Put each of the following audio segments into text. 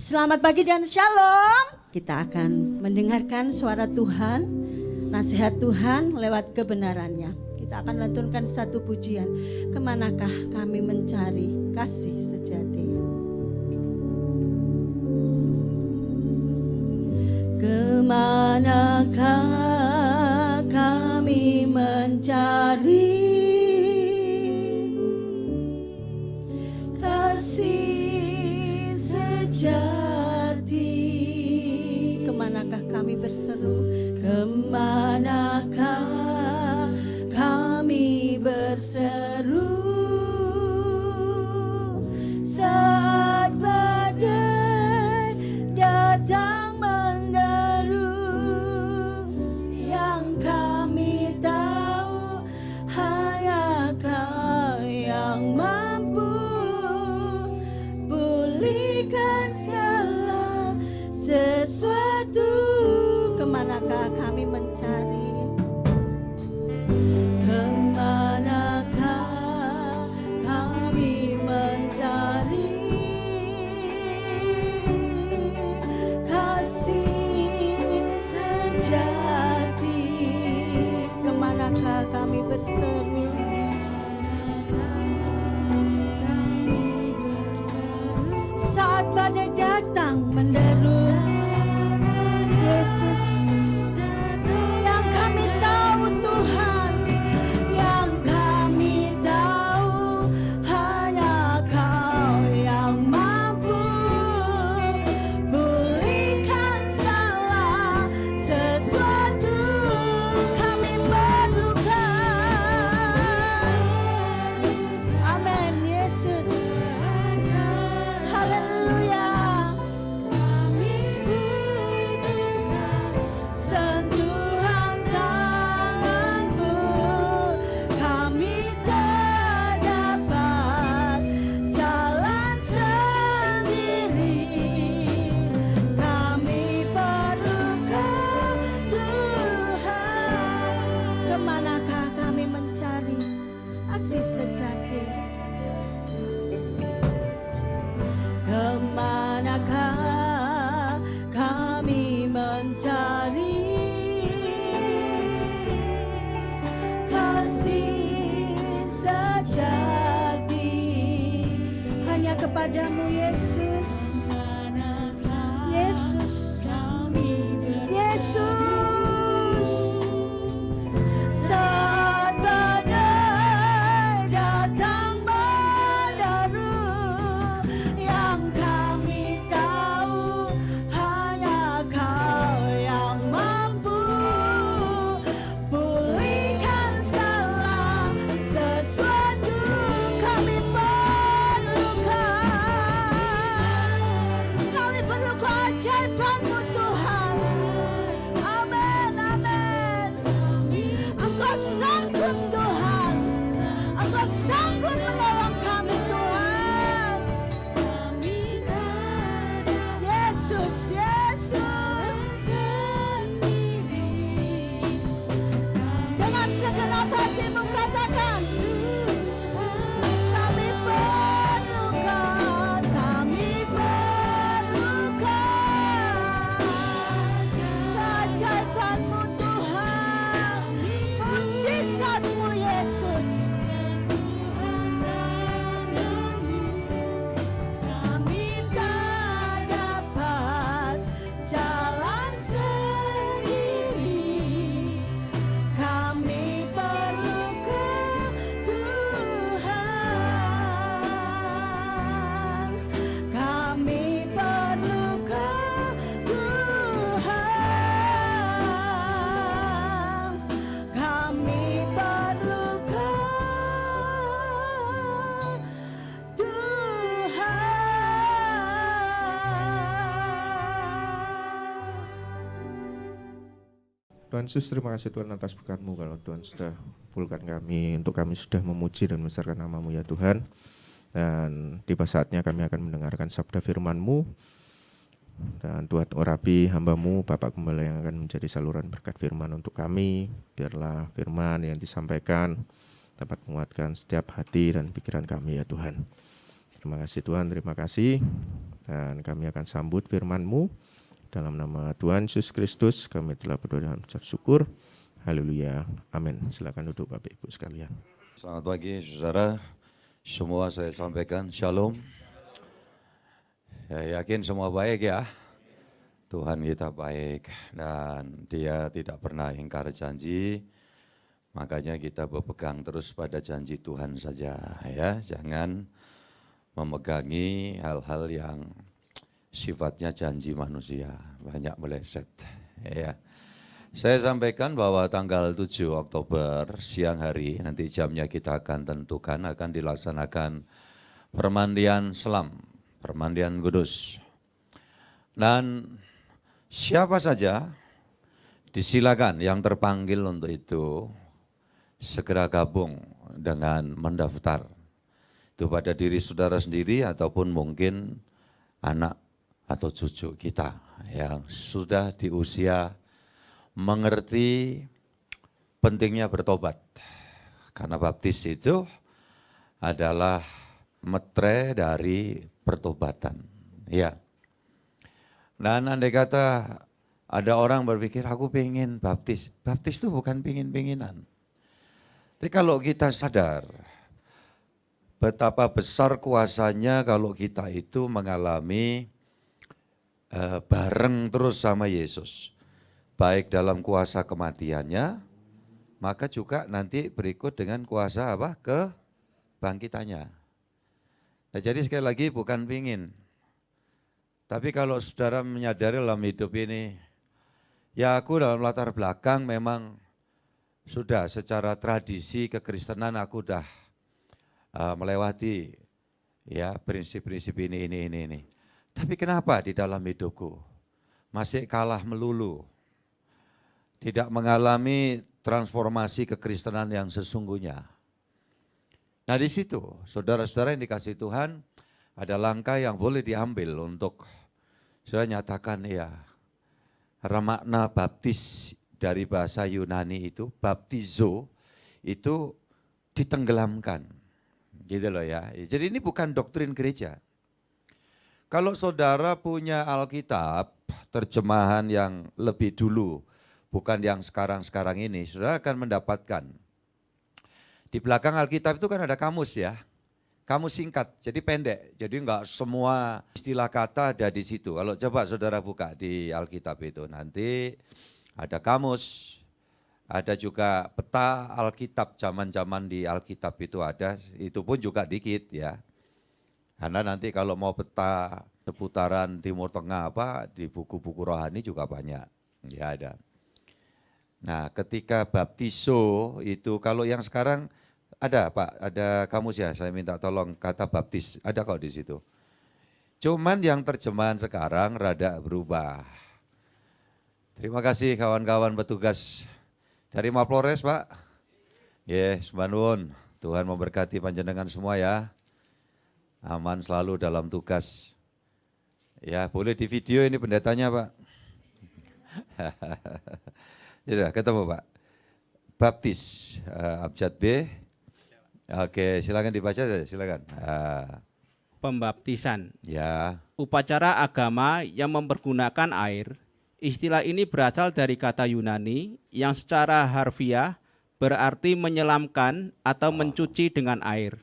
Selamat pagi dan shalom. Kita akan mendengarkan suara Tuhan, nasihat Tuhan lewat kebenarannya. Kita akan lantunkan satu pujian. Kemanakah kami mencari kasih sejati? Kemanakah kami mencari kasih sejati? Kemanakah kami berseru? Kemanakah kami berseru saat badai datang menderu? Yang kami tahu hanya Kau yang mampu pulihkan segala sesuatu. Kemanakah kami mencari? Kemanakah kami mencari kasih sejati? Kemanakah kami berseru? Saat badai datang menderu, Yesus, yang kami tahu Tuhan, yang kami tahu hanya Kau yang mampu pulihkan segala sesuatu. Kami memerlukan, amin Yesus, haleluya. Sentuhan tangan-Mu, kami tak dapat jalan sendiri. Kami perlukan Tuhan. Kemanakah kami mencari kasih sejati? Kemanakah kami mencari kasih sejati? Hanya kepadamu Yesus, Yesus, Yesus. Saat badai datang menderu, yang kami tahu hanya Kau yang mampu pulihkan segala sesuatu. Kami perlu keajaiban-Mu Tuhan. Amin, amin. Engkau sanggup Tuhan, Engkau sanggup menolong kami Tuhan. Yesus, Yesus. Dengan segenap hatimu katakan, kami perlukan keajaiban-Mu Tuhan, mujizat-Mu Yesus. Kami tak dapat jalan sendiri. Kami perlukan Tuhan. Kami perlukan Tuhan. Kami perlukan Tuhan. Tuhan Yesus, terima kasih Tuhan atas berkat-Mu. Kalau Tuhan sudah pulihkan kami, untuk kami sudah memuji dan membesarkan nama-Mu ya Tuhan. Dan tiba saatnya kami akan mendengarkan sabda firman-Mu. Dan Tuhan urapi hamba-Mu, Bapak Gembala yang akan menjadi saluran berkat firman untuk kami. Biarlah firman yang disampaikan dapat menguatkan setiap hati dan pikiran kami ya Tuhan. Terima kasih Tuhan, terima kasih. Dan kami akan sambut firman-Mu. Dalam nama Tuhan Yesus Kristus kami telah berdoa dan mengucap syukur. Haleluya. Amin. Silakan duduk Bapak Ibu sekalian. Selamat pagi saudara. Semua saya sampaikan shalom. Saya yakin semua baik ya. Tuhan kita baik dan Dia tidak pernah ingkar janji. Makanya kita berpegang terus pada janji Tuhan saja ya. Jangan memegangi hal-hal yang sifatnya janji manusia, banyak meleset. Ya. Saya sampaikan bahwa tanggal 7 Oktober siang hari, nanti jamnya kita akan tentukan, akan dilaksanakan permandian selam, permandian kudus. Dan siapa saja disilakan yang terpanggil untuk itu, segera gabung dengan mendaftar. Itu pada diri saudara sendiri ataupun mungkin anak atau cucu kita yang sudah di usia mengerti pentingnya bertobat. Karena baptis itu adalah metre dari pertobatan. Ya. Dan andai kata ada orang berpikir aku pengen baptis. Baptis itu bukan pengen-pengenan. Tapi kalau kita sadar betapa besar kuasanya kalau kita itu mengalami bareng terus sama Yesus. Baik dalam kuasa kematiannya, maka juga nanti berikut dengan kuasa apa? Kebangkitannya. Nah, jadi sekali lagi bukan pingin. Tapi kalau saudara menyadari dalam hidup ini, ya aku dalam latar belakang memang sudah secara tradisi kekristenan aku udah melewati ya prinsip-prinsip ini. Tapi kenapa di dalam hidupku masih kalah melulu? Tidak mengalami transformasi kekristenan yang sesungguhnya. Nah di situ, saudara-saudara yang dikasihi Tuhan, ada langkah yang boleh diambil untuk saudara nyatakan ya, karena makna baptis dari bahasa Yunani itu, baptizo, itu ditenggelamkan. Gitu loh ya. Jadi ini bukan doktrin gereja. Kalau saudara punya Alkitab, terjemahan yang lebih dulu, bukan yang sekarang-sekarang ini, saudara akan mendapatkan. Di belakang Alkitab itu kan ada kamus ya, kamus singkat, jadi pendek. Jadi enggak semua istilah kata ada di situ. Kalau coba saudara buka di Alkitab itu, nanti ada kamus, ada juga peta Alkitab, zaman-zaman di Alkitab itu ada, itu pun juga dikit ya. Karena nanti kalau mau peta seputaran Timur Tengah apa, di buku-buku rohani juga banyak, ya ada. Nah ketika baptiso itu, kalau yang sekarang ada Pak, ada kamus ya, saya minta tolong kata baptis, ada kok di situ. Cuman yang terjemahan sekarang rada berubah. Terima kasih kawan-kawan petugas dari Mapolres Pak. Yes, Banun. Tuhan memberkati panjenengan semua ya. Aman selalu dalam tugas. Ya, boleh di video ini pendetanya Pak. Ya, ketemu Pak. Baptis, abjad B. Oke, silakan dibaca saja, silakan. Pembaptisan. Ya. Upacara agama yang mempergunakan air. Istilah ini berasal dari kata Yunani yang secara harfiah berarti menyelamkan atau mencuci dengan air.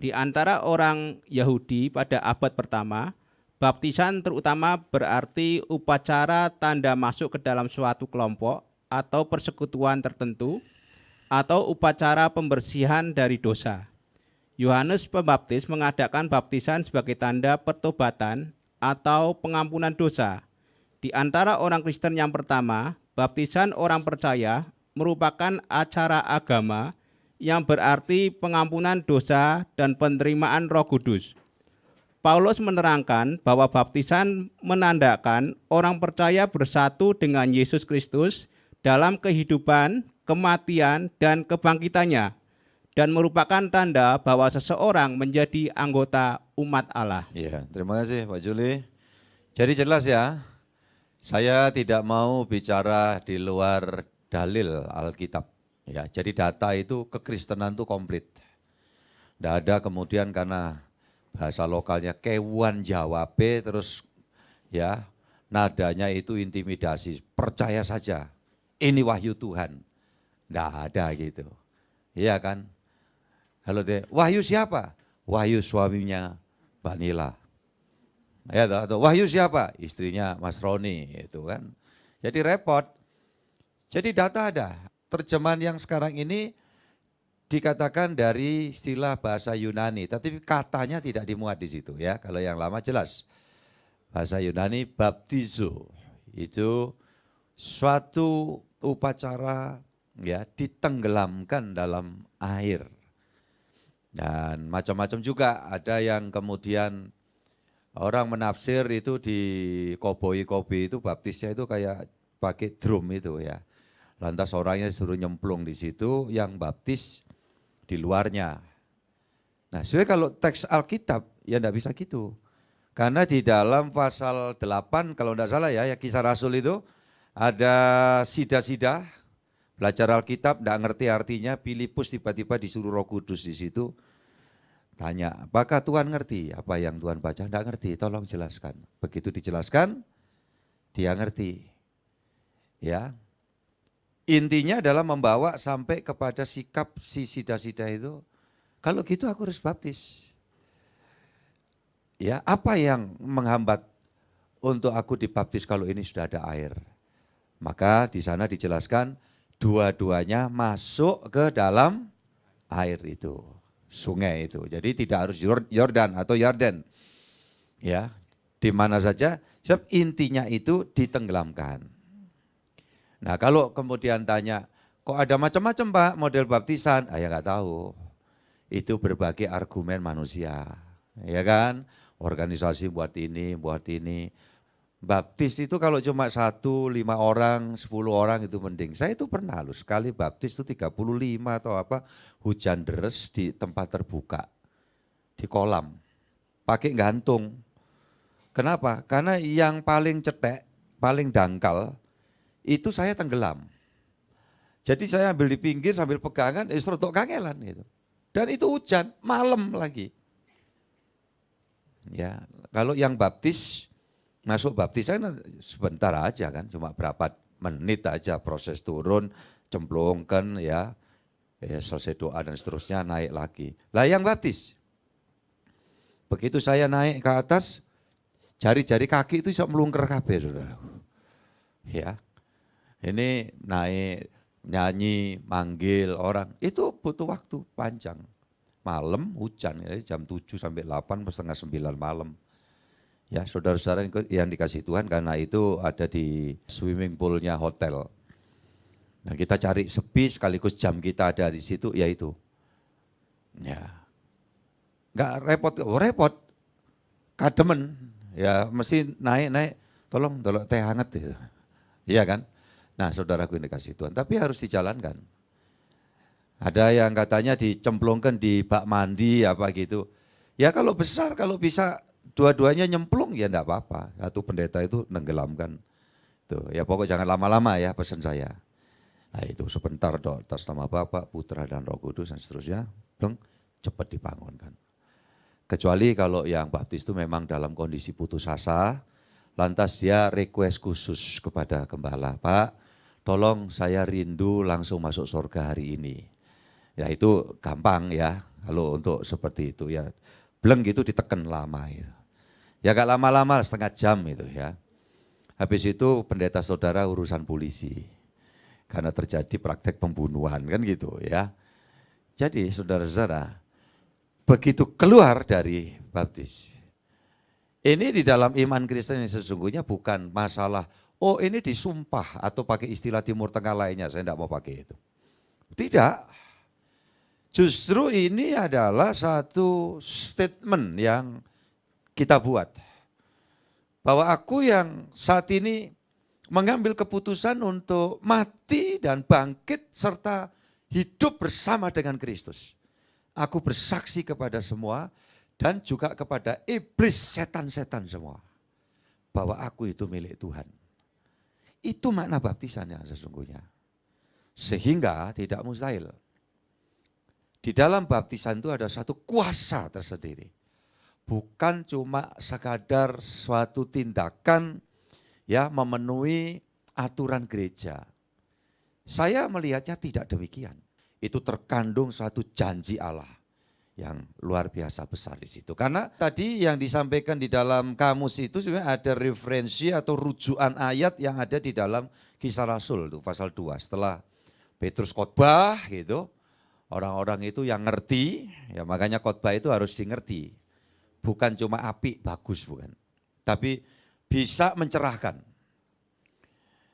Di antara orang Yahudi pada abad pertama, baptisan terutama berarti upacara tanda masuk ke dalam suatu kelompok atau persekutuan tertentu atau upacara pembersihan dari dosa. Yohanes Pembaptis mengadakan baptisan sebagai tanda pertobatan atau pengampunan dosa. Di antara orang Kristen yang pertama, baptisan orang percaya merupakan acara agama yang berarti pengampunan dosa dan penerimaan Roh Kudus. Paulus menerangkan bahwa baptisan menandakan orang percaya bersatu dengan Yesus Kristus dalam kehidupan, kematian, dan kebangkitannya, dan merupakan tanda bahwa seseorang menjadi anggota umat Allah. Iya, terima kasih Pak Juli. Jadi jelas ya, saya tidak mau bicara di luar dalil Alkitab. Ya, jadi data itu kekristenan itu komplit. Tidak ada kemudian karena bahasa lokalnya kewan jawabe, terus ya nadanya itu intimidasi. Percaya saja, ini wahyu Tuhan. Nggak ada gitu. Iya kan? Kalau dia, wahyu siapa? Wahyu suaminya Mbak Nila. Ya, atau wahyu siapa? Istrinya Mas Roni, itu kan. Jadi repot. Jadi data ada. Terjemahan yang sekarang ini dikatakan dari istilah bahasa Yunani, tapi katanya tidak dimuat di situ ya. Kalau yang lama jelas. Bahasa Yunani baptizo itu suatu upacara ya ditenggelamkan dalam air. Dan macam-macam juga, ada yang kemudian orang menafsir itu di koboi-koboi itu baptisnya itu kayak pakai drum itu ya. Lantas orangnya suruh nyemplung di situ, yang baptis di luarnya. Nah, sebenarnya kalau teks Alkitab ya enggak bisa gitu. Karena di dalam pasal 8 kalau enggak salah ya Kisah Rasul itu ada sida-sida, belajar Alkitab enggak ngerti artinya, Filipus tiba-tiba disuruh Roh Kudus di situ. Tanya, apakah Tuhan ngerti apa yang Tuhan baca? Enggak ngerti, tolong jelaskan. Begitu dijelaskan, dia ngerti. Ya, intinya adalah membawa sampai kepada sikap si sida-sida itu, kalau gitu aku harus baptis. Ya, apa yang menghambat untuk aku dibaptis kalau ini sudah ada air? Maka di sana dijelaskan dua-duanya masuk ke dalam air itu, sungai itu. Jadi tidak harus Yordan atau Yarden. Ya, di mana saja, sebab intinya itu ditenggelamkan. Nah, kalau kemudian tanya, kok ada macam-macam Pak model baptisan? Ya nggak tahu. Itu berbagai argumen manusia, ya kan? Organisasi buat ini, buat ini. Baptis itu kalau cuma 1, 5 orang, 10 orang itu mending. Saya itu pernah loh, sekali baptis itu 35 atau apa, hujan deres di tempat terbuka, di kolam, pakai gantung. Kenapa? Karena yang paling cetek, paling dangkal, itu saya tenggelam. Jadi saya ambil di pinggir sambil pegangan, serotok kangelan itu. Dan itu hujan, malam lagi. Ya, kalau yang baptis, masuk baptisan sebentar aja kan, cuma berapa menit aja proses turun, cemplungkan ya selesai doa dan seterusnya naik lagi. Lah yang baptis, begitu saya naik ke atas, jari-jari kaki itu bisa melungker kabeh, saudara. Ya, ini naik, nyanyi, manggil orang, itu butuh waktu panjang. Malam hujan, ya, jam 7 sampai 8, setengah 9 malam. Ya, saudara-saudara yang dikasih Tuhan, karena itu ada di swimming poolnya hotel. Nah, kita cari sepi sekaligus jam kita ada di situ, yaitu. Ya, nggak repot, repot, kademen. Ya, mesti naik, tolong teh hangat gitu. Iya kan? Nah, saudaraku yang dikasih Tuhan, tapi harus dijalankan. Ada yang katanya dicemplungkan di bak mandi apa gitu. Ya kalau besar, kalau bisa dua-duanya nyemplung ya enggak apa-apa. Satu pendeta itu nenggelamkan. Tuh, ya pokok jangan lama-lama ya pesan saya. Nah itu sebentar dong, atas nama Bapa, Putra dan Roh Kudus dan seterusnya, cepat dibangunkan. Kecuali kalau yang baptis itu memang dalam kondisi putus asa, lantas dia request khusus kepada gembala, Pak, tolong saya rindu langsung masuk surga hari ini. Ya itu gampang ya, kalau untuk seperti itu ya. Bleng gitu diteken lama itu. Ya gak lama-lama, setengah jam itu ya. Habis itu pendeta saudara urusan polisi. Karena terjadi praktek pembunuhan kan gitu ya. Jadi saudara-saudara, begitu keluar dari baptis. Ini di dalam iman Kristen yang sesungguhnya bukan masalah, oh ini disumpah atau pakai istilah Timur Tengah lainnya, saya tidak mau pakai itu. Tidak. Justru ini adalah satu statement yang kita buat. Bahwa aku yang saat ini mengambil keputusan untuk mati dan bangkit serta hidup bersama dengan Kristus. Aku bersaksi kepada semua dan juga kepada iblis setan-setan semua. Bahwa aku itu milik Tuhan. Itu makna baptisan yang sesungguhnya. Sehingga tidak mustahil. Di dalam baptisan itu ada satu kuasa tersendiri. bukan cuma sekadar suatu tindakan ya memenuhi aturan gereja. Saya melihatnya tidak demikian. Itu terkandung suatu janji Allah yang luar biasa besar di situ. Karena tadi yang disampaikan di dalam kamus itu sebenarnya ada referensi atau rujukan ayat yang ada di dalam Kisah Rasul itu pasal 2. Setelah Petrus khotbah gitu, orang-orang itu yang ngerti, ya makanya khotbah itu harus dimengerti. Bukan cuma apik, bagus bukan. Tapi bisa mencerahkan.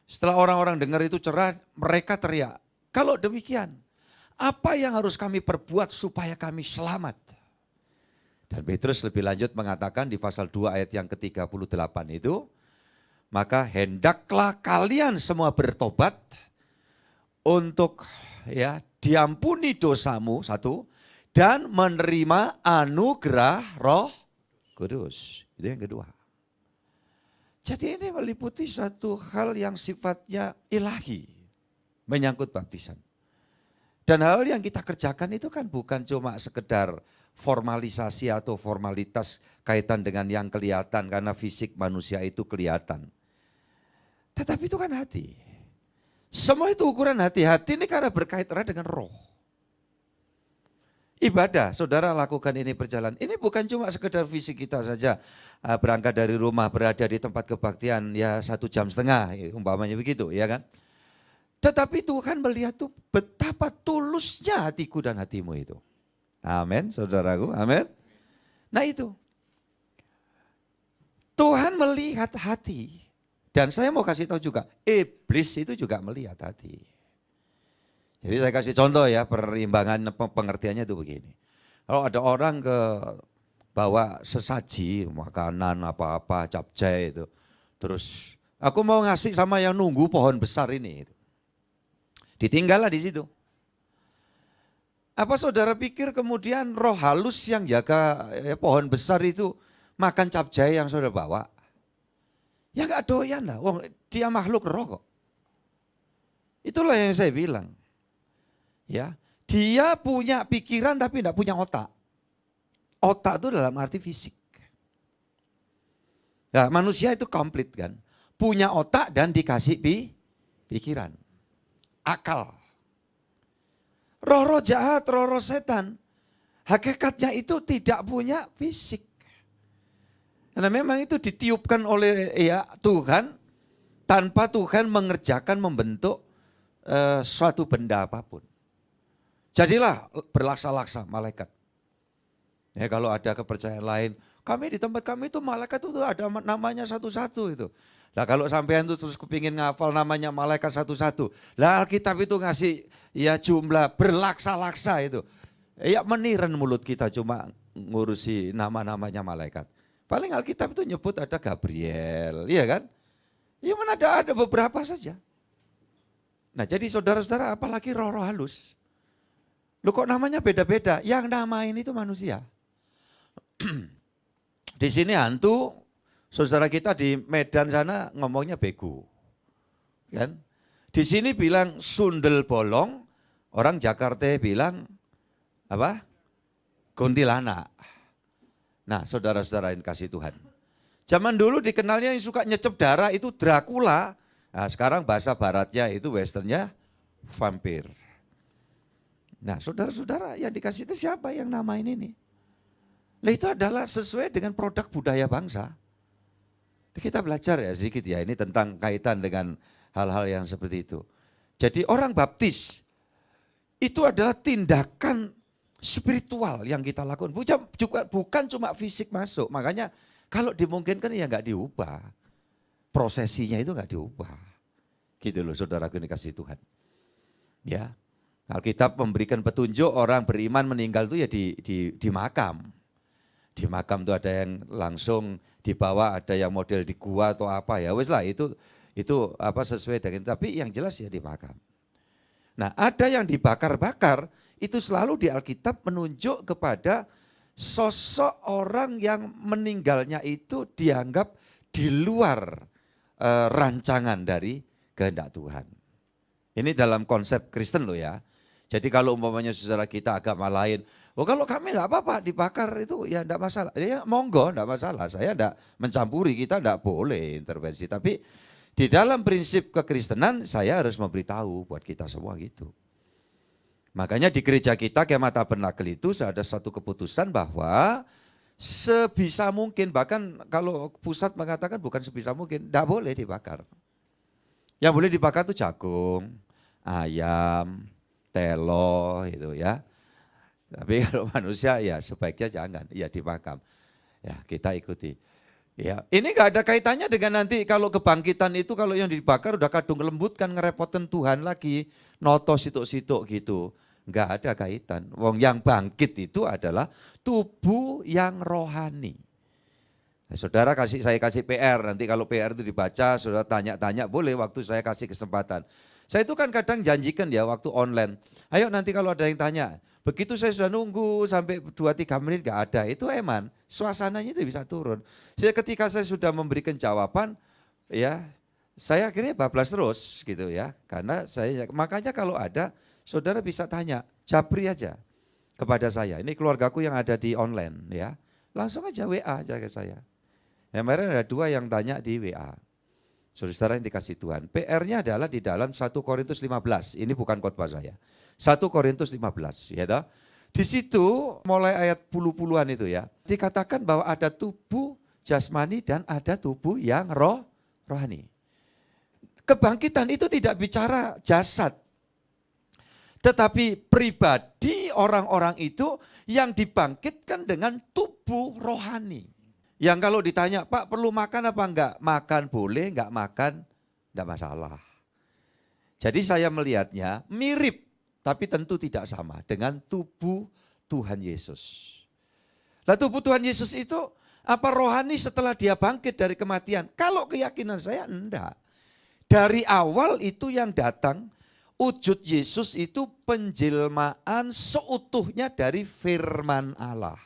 Setelah orang-orang dengar itu cerah, mereka teriak, kalau demikian, apa yang harus kami perbuat supaya kami selamat? Dan Petrus lebih lanjut mengatakan di pasal 2 ayat yang ke-38 itu, maka hendaklah kalian semua bertobat untuk ya diampuni dosamu, satu, dan menerima anugerah Roh Kudus. Itu yang kedua. Jadi ini meliputi suatu hal yang sifatnya ilahi, menyangkut baptisan. Dan hal yang kita kerjakan itu kan bukan cuma sekedar formalisasi atau formalitas kaitan dengan yang kelihatan, karena fisik manusia itu kelihatan. Tetapi itu kan hati. Semua itu ukuran hati. Hati ini karena berkaitan dengan roh. Ibadah, saudara lakukan ini berjalan. Ini bukan cuma sekedar fisik kita saja. Berangkat dari rumah, berada di tempat kebaktian ya 1,5 jam, umpamanya begitu ya kan. Tetapi Tuhan melihat tuh betapa tulusnya hatiku dan hatimu itu. Amin, saudaraku, amin. Nah itu. Tuhan melihat hati. Dan saya mau kasih tahu juga, iblis itu juga melihat hati. Jadi saya kasih contoh ya, perimbangan pengertiannya itu begini. Kalau ada orang bawa sesaji, makanan apa-apa, capcay itu. Terus aku mau ngasih sama yang nunggu pohon besar ini. Ditinggallah di situ. Apa saudara pikir kemudian roh halus yang jaga pohon besar itu makan capcay yang saudara bawa? Ya gak doyan lah, wong dia makhluk roh kok. Itulah yang saya bilang. Ya, dia punya pikiran tapi tidak punya otak. Otak itu dalam arti fisik. Nah, manusia itu komplit kan. Punya otak dan dikasih pikiran. Akal. Roh-roh jahat, roh-roh setan. Hakikatnya itu tidak punya fisik. Karena memang itu ditiupkan oleh ya Tuhan. Tanpa Tuhan mengerjakan, membentuk suatu benda apapun. Jadilah berlaksa-laksa malaikat. Ya kalau ada kepercayaan lain, kami di tempat kami itu malaikat itu ada namanya satu-satu itu. Nah kalau sampean itu terus kepingin ngafal namanya malaikat satu-satu. Lah Alkitab itu ngasih ya jumlah berlaksa-laksa itu. Ya meniran mulut kita cuma ngurusi nama-namanya malaikat. Paling Alkitab itu nyebut ada Gabriel, iya kan? Ya mana ada beberapa saja. Nah jadi saudara-saudara apalagi roh-roh halus. Loh kok namanya beda-beda? Yang namain itu manusia. Di sini hantu, saudara kita di Medan sana ngomongnya bego. Kan? Di sini bilang sundel bolong, orang Jakarta bilang apa? Kuntilanak. Nah saudara-saudara yang kasih Tuhan. Zaman dulu dikenalnya yang suka nyecep darah itu Dracula. Nah sekarang bahasa baratnya itu westernnya vampir. Nah saudara-saudara yang dikasih itu siapa yang namain ini? Nah itu adalah sesuai dengan produk budaya bangsa. Kita belajar ya sedikit ya ini tentang kaitan dengan hal-hal yang seperti itu. Jadi orang baptis itu adalah tindakan spiritual yang kita lakukan. Bukan cuma fisik masuk, makanya kalau dimungkinkan ya nggak diubah. Prosesinya itu nggak diubah. Gitu loh saudaraku yang dikasih Tuhan. Ya. Alkitab memberikan petunjuk orang beriman meninggal itu ya di makam. Di makam itu ada yang langsung dibawa, ada yang model di gua atau apa ya. Wes lah itu apa sesuai dengan, tapi yang jelas ya di makam. Nah ada yang dibakar-bakar, itu selalu di Alkitab menunjuk kepada sosok orang yang meninggalnya itu dianggap di luar rancangan dari kehendak Tuhan. Ini dalam konsep Kristen loh ya. Jadi kalau umpamanya saudara kita agama lain, oh kalau kami enggak apa-apa dibakar itu ya enggak masalah. Ya monggo enggak masalah, saya enggak mencampuri, kita enggak boleh intervensi. Tapi di dalam prinsip kekristenan saya harus memberitahu buat kita semua gitu. Makanya di gereja kita Kemah Tabernakel itu ada satu keputusan bahwa sebisa mungkin, bahkan kalau pusat mengatakan bukan sebisa mungkin, enggak boleh dibakar. Yang boleh dibakar itu jagung, ayam, telo itu ya. Tapi kalau manusia ya sebaiknya jangan, ya di makam. Ya kita ikuti. Ya, ini enggak ada kaitannya dengan nanti kalau kebangkitan itu kalau yang dibakar udah kadung lembut kan ngerepotin Tuhan lagi, noto situk-situk gitu. Enggak ada kaitan. Wong yang bangkit itu adalah tubuh yang rohani. Nah, saudara saya kasih PR, nanti kalau PR itu dibaca, saudara tanya-tanya boleh waktu saya kasih kesempatan. Saya itu kan kadang janjikan ya waktu online, ayo nanti kalau ada yang tanya, begitu saya sudah nunggu sampai 2-3 menit gak ada, itu eman, suasananya itu bisa turun. Jadi ketika saya sudah memberikan jawaban, ya saya akhirnya bablas terus gitu ya, karena makanya kalau ada, saudara bisa tanya, japri aja kepada saya, ini keluargaku yang ada di online ya, langsung aja WA aja ke saya. Yang kemarin ada 2 yang tanya di WA. Saudara yang dikasih Tuhan. PR-nya adalah di dalam 1 Korintus 15. Ini bukan khotbah saya. 1 Korintus 15. Ya toh? Di situ mulai ayat puluh-puluhan itu ya. Dikatakan bahwa ada tubuh jasmani dan ada tubuh yang rohani. Kebangkitan itu tidak bicara jasad. Tetapi pribadi orang-orang itu yang dibangkitkan dengan tubuh rohani. Yang kalau ditanya, Pak perlu makan apa enggak? Makan boleh, enggak makan enggak masalah. Jadi saya melihatnya mirip, tapi tentu tidak sama dengan tubuh Tuhan Yesus. Nah tubuh Tuhan Yesus itu apa rohani setelah dia bangkit dari kematian? Kalau keyakinan saya enggak. Dari awal itu yang datang, wujud Yesus itu penjelmaan seutuhnya dari firman Allah.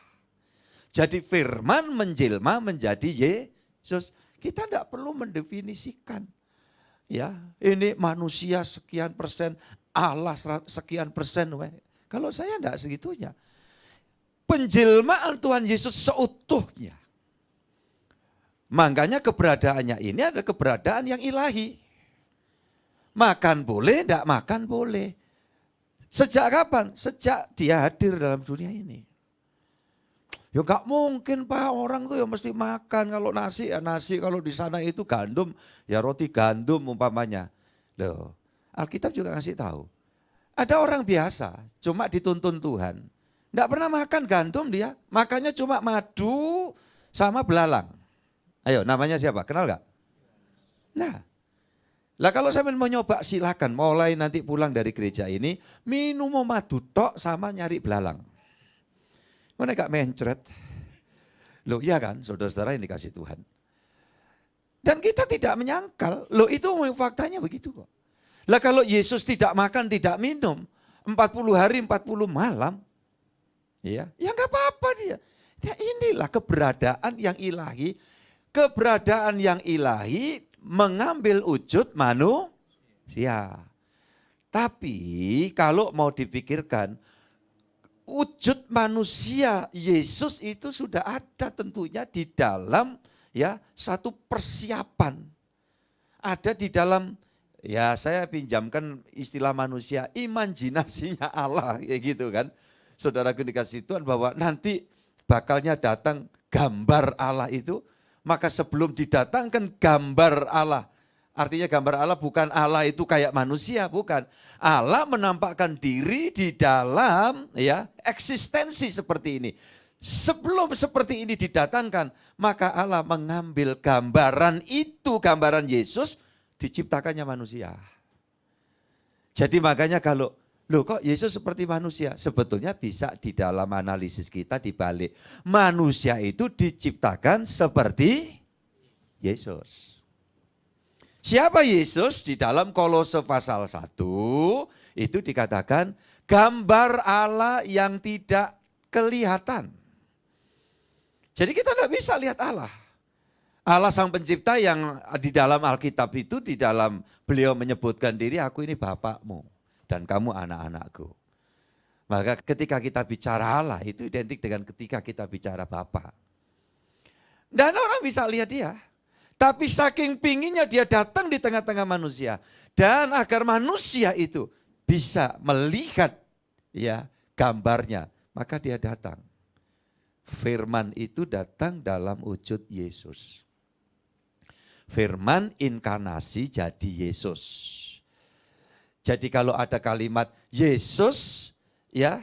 Jadi firman menjelma menjadi Yesus. Kita tidak perlu mendefinisikan. Ya, ini manusia sekian persen, Allah sekian persen. Kalau saya tidak segitunya. Penjelmaan Tuhan Yesus seutuhnya. Makanya keberadaannya ini ada keberadaan yang ilahi. Makan boleh, tidak makan boleh. Sejak kapan? Sejak dia hadir dalam dunia ini. Ya gak mungkin Pak, orang tuh ya mesti makan, kalau nasi ya nasi, kalau di sana itu gandum, ya roti gandum umpamanya. Loh, Alkitab juga ngasih tahu. Ada orang biasa, cuma dituntun Tuhan. Enggak pernah makan gandum dia, makannya cuma madu sama belalang. Ayo namanya siapa, kenal gak? Nah, lah kalau saya mau nyoba silakan, mulai nanti pulang dari gereja ini, minum madu tok sama nyari belalang. Mana gak mencret? Loh iya kan saudara-saudara yang dikasih Tuhan. Dan kita tidak menyangkal, loh itu faktanya begitu kok. Lah kalau Yesus tidak makan, tidak minum, 40 hari, 40 malam, ya gak apa-apa dia. Ya inilah keberadaan yang ilahi. Keberadaan yang ilahi mengambil wujud manusia. Tapi kalau mau dipikirkan, wujud manusia Yesus itu sudah ada tentunya di dalam ya satu persiapan. Ada di dalam, ya saya pinjamkan istilah manusia, imajinasinya Allah kayak gitu kan. Saudaraku dikasih Tuhan bahwa nanti bakalnya datang gambar Allah itu, maka sebelum didatangkan gambar Allah, artinya gambar Allah bukan Allah itu kayak manusia, bukan. Allah menampakkan diri di dalam ya eksistensi seperti ini. Sebelum seperti ini didatangkan, maka Allah mengambil gambaran itu, gambaran Yesus, diciptakannya manusia. Jadi makanya kalau, loh kok Yesus seperti manusia? Sebetulnya bisa di dalam analisis kita dibalik. Manusia itu diciptakan seperti Yesus. Siapa Yesus? Di dalam Kolose pasal 1 itu dikatakan gambar Allah yang tidak kelihatan. Jadi kita tidak bisa lihat Allah. Allah sang pencipta yang di dalam Alkitab itu, di dalam beliau menyebutkan diri, aku ini bapakmu dan kamu anak-anakku. Maka ketika kita bicara Allah itu identik dengan ketika kita bicara Bapa. Dan orang bisa lihat dia. Tapi saking pinginnya dia datang di tengah-tengah manusia. Dan agar manusia itu bisa melihat ya gambarnya. Maka dia datang. Firman itu datang dalam wujud Yesus. Firman inkarnasi jadi Yesus. Jadi kalau ada kalimat Yesus ya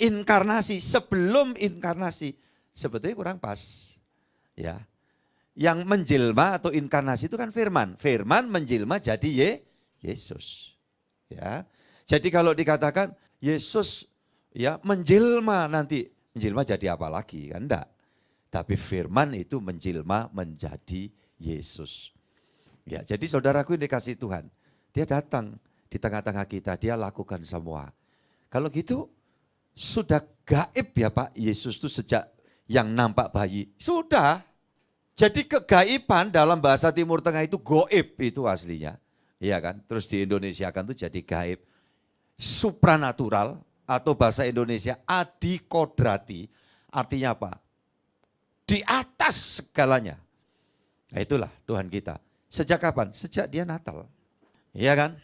inkarnasi sebelum inkarnasi sebetulnya kurang pas. Ya. Yang menjelma atau inkarnasi itu kan firman. Firman menjelma jadi Yesus. Ya. Jadi kalau dikatakan Yesus ya menjelma nanti, menjelma jadi apa lagi? Kan enggak. Tapi firman itu menjelma menjadi Yesus. Ya, jadi saudaraku yang dikasih Tuhan, dia datang di tengah-tengah kita, dia lakukan semua. Kalau gitu sudah gaib ya Pak Yesus itu sejak yang nampak bayi. Sudah. Jadi kegaiban dalam bahasa Timur Tengah itu goib itu aslinya. Iya kan? Terus di Indonesia kan itu jadi gaib. Supranatural atau bahasa Indonesia adikodrati. Artinya apa? Di atas segalanya. Nah itulah Tuhan kita. Sejak kapan? Sejak dia Natal. Iya kan?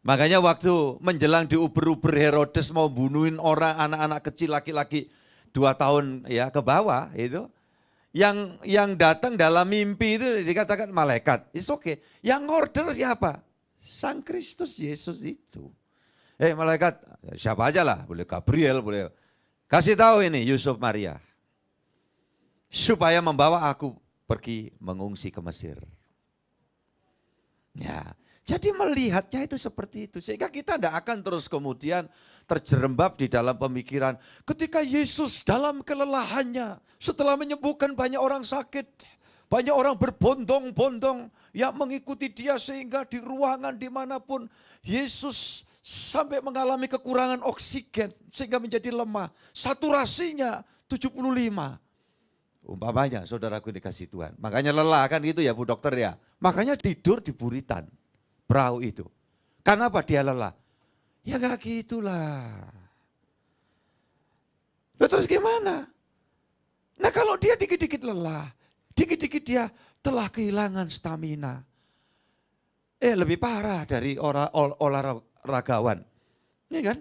Makanya waktu menjelang diuber-uber Herodes mau bunuhin orang anak-anak kecil laki-laki 2 tahun ya ke bawah itu. Yang datang dalam mimpi itu dikatakan malaikat. It's okay. Yang order siapa? Sang Kristus Yesus itu. Malaikat siapa aja lah. Boleh Gabriel, boleh. Kasih tahu ini Yusuf Maria. Supaya membawa aku pergi mengungsi ke Mesir. Ya, jadi melihatnya itu seperti itu. Sehingga kita tidak akan terus kemudian terjerembab di dalam pemikiran. Ketika Yesus dalam kelelahannya, setelah menyembuhkan banyak orang sakit, banyak orang berbondong-bondong yang mengikuti dia sehingga di ruangan dimanapun Yesus sampai mengalami kekurangan oksigen sehingga menjadi lemah. Saturasinya 75. Umpamanya saudaraku dikasih Tuhan. Makanya lelah kan gitu ya Bu Dokter ya. Makanya tidur di buritan perahu itu. Kenapa dia lelah? Ya gak gitulah. Lalu terus gimana? Nah kalau dia dikit-dikit lelah, dikit-dikit dia telah kehilangan stamina. Lebih parah dari olahragawan. Ya kan?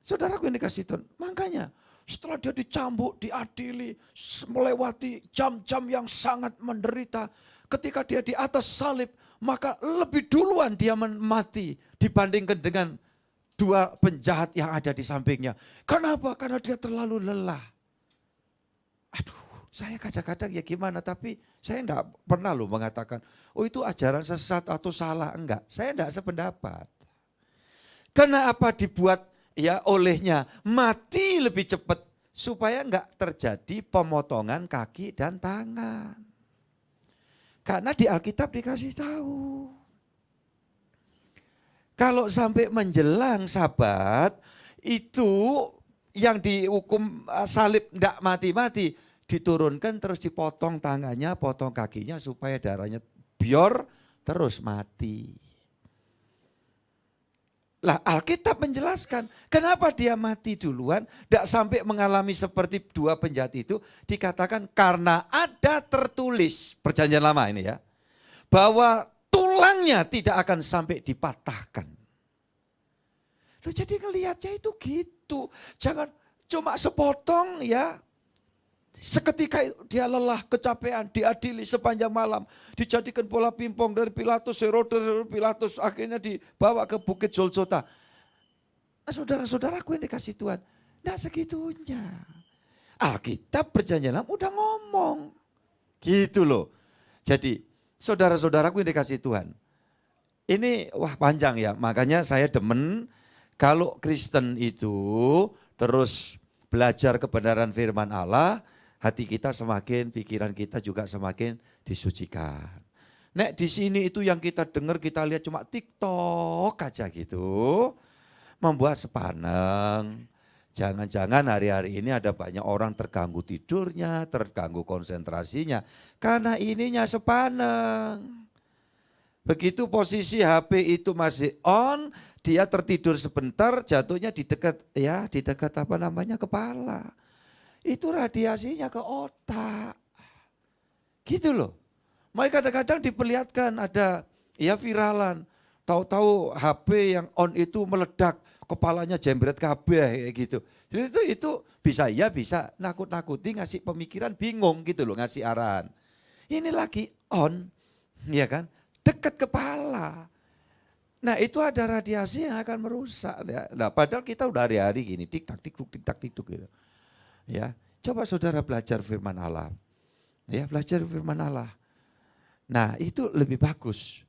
Saudaraku yang dikasih Tuhan. Makanya setelah dia dicambuk, diadili, melewati jam-jam yang sangat menderita. Ketika dia di atas salib, maka lebih duluan dia mati dibandingkan dengan 2 penjahat yang ada di sampingnya. Kenapa? Karena dia terlalu lelah. Aduh, saya kadang-kadang ya gimana, tapi saya enggak pernah loh mengatakan, oh itu ajaran sesat atau salah. Enggak, saya enggak sependapat. Kenapa dibuat ya olehnya mati lebih cepat supaya enggak terjadi pemotongan kaki dan tangan. Karena di Alkitab dikasih tahu. Kalau sampai menjelang Sabat itu yang dihukum salib enggak mati-mati diturunkan terus dipotong tangannya, potong kakinya supaya darahnya biar terus mati. Lah Alkitab menjelaskan kenapa dia mati duluan, tidak sampai mengalami seperti 2 penjahat itu, dikatakan karena ada tertulis, perjanjian lama ini ya, bahwa tulangnya tidak akan sampai dipatahkan. Loh, jadi ngelihatnya itu gitu, jangan cuma sepotong ya, seketika dia lelah, kecapean, diadili sepanjang malam, dijadikan bola pingpong dari Pilatus, Herodes, Pilatus, akhirnya dibawa ke Bukit Golgota. Nah, saudara-saudaraku yang dikasih Tuhan, enggak segitunya. Alkitab perjanjian lama udah ngomong. Gitu loh. Jadi saudara-saudaraku yang dikasih Tuhan, ini wah panjang ya, makanya saya demen kalau Kristen itu terus belajar kebenaran firman Allah, hati kita semakin, pikiran kita juga semakin disucikan. Nek di sini itu yang kita dengar, kita lihat cuma TikTok aja gitu, membuat sepaneng. Jangan-jangan hari-hari ini ada banyak orang terganggu tidurnya, terganggu konsentrasinya, karena ininya sepaneng. Begitu posisi HP itu masih on dia tertidur sebentar, jatuhnya di dekat apa namanya kepala. Itu radiasinya ke otak. Gitu loh. Makanya kadang-kadang diperlihatkan ada viralan. Tahu-tahu HP yang on itu meledak, kepalanya jembret kabeh kayak gitu. Jadi itu bisa nakut-nakuti, ngasih pemikiran bingung gitu loh, ngasih arahan. Ini lagi on, ya kan? Dekat kepala. Nah itu ada radiasi yang akan merusak. Ya. Nah padahal kita udah hari-hari gini, tik-tak, tik-tuk gitu. Ya, coba saudara belajar firman Allah. Ya, belajar firman Allah. Nah itu lebih bagus.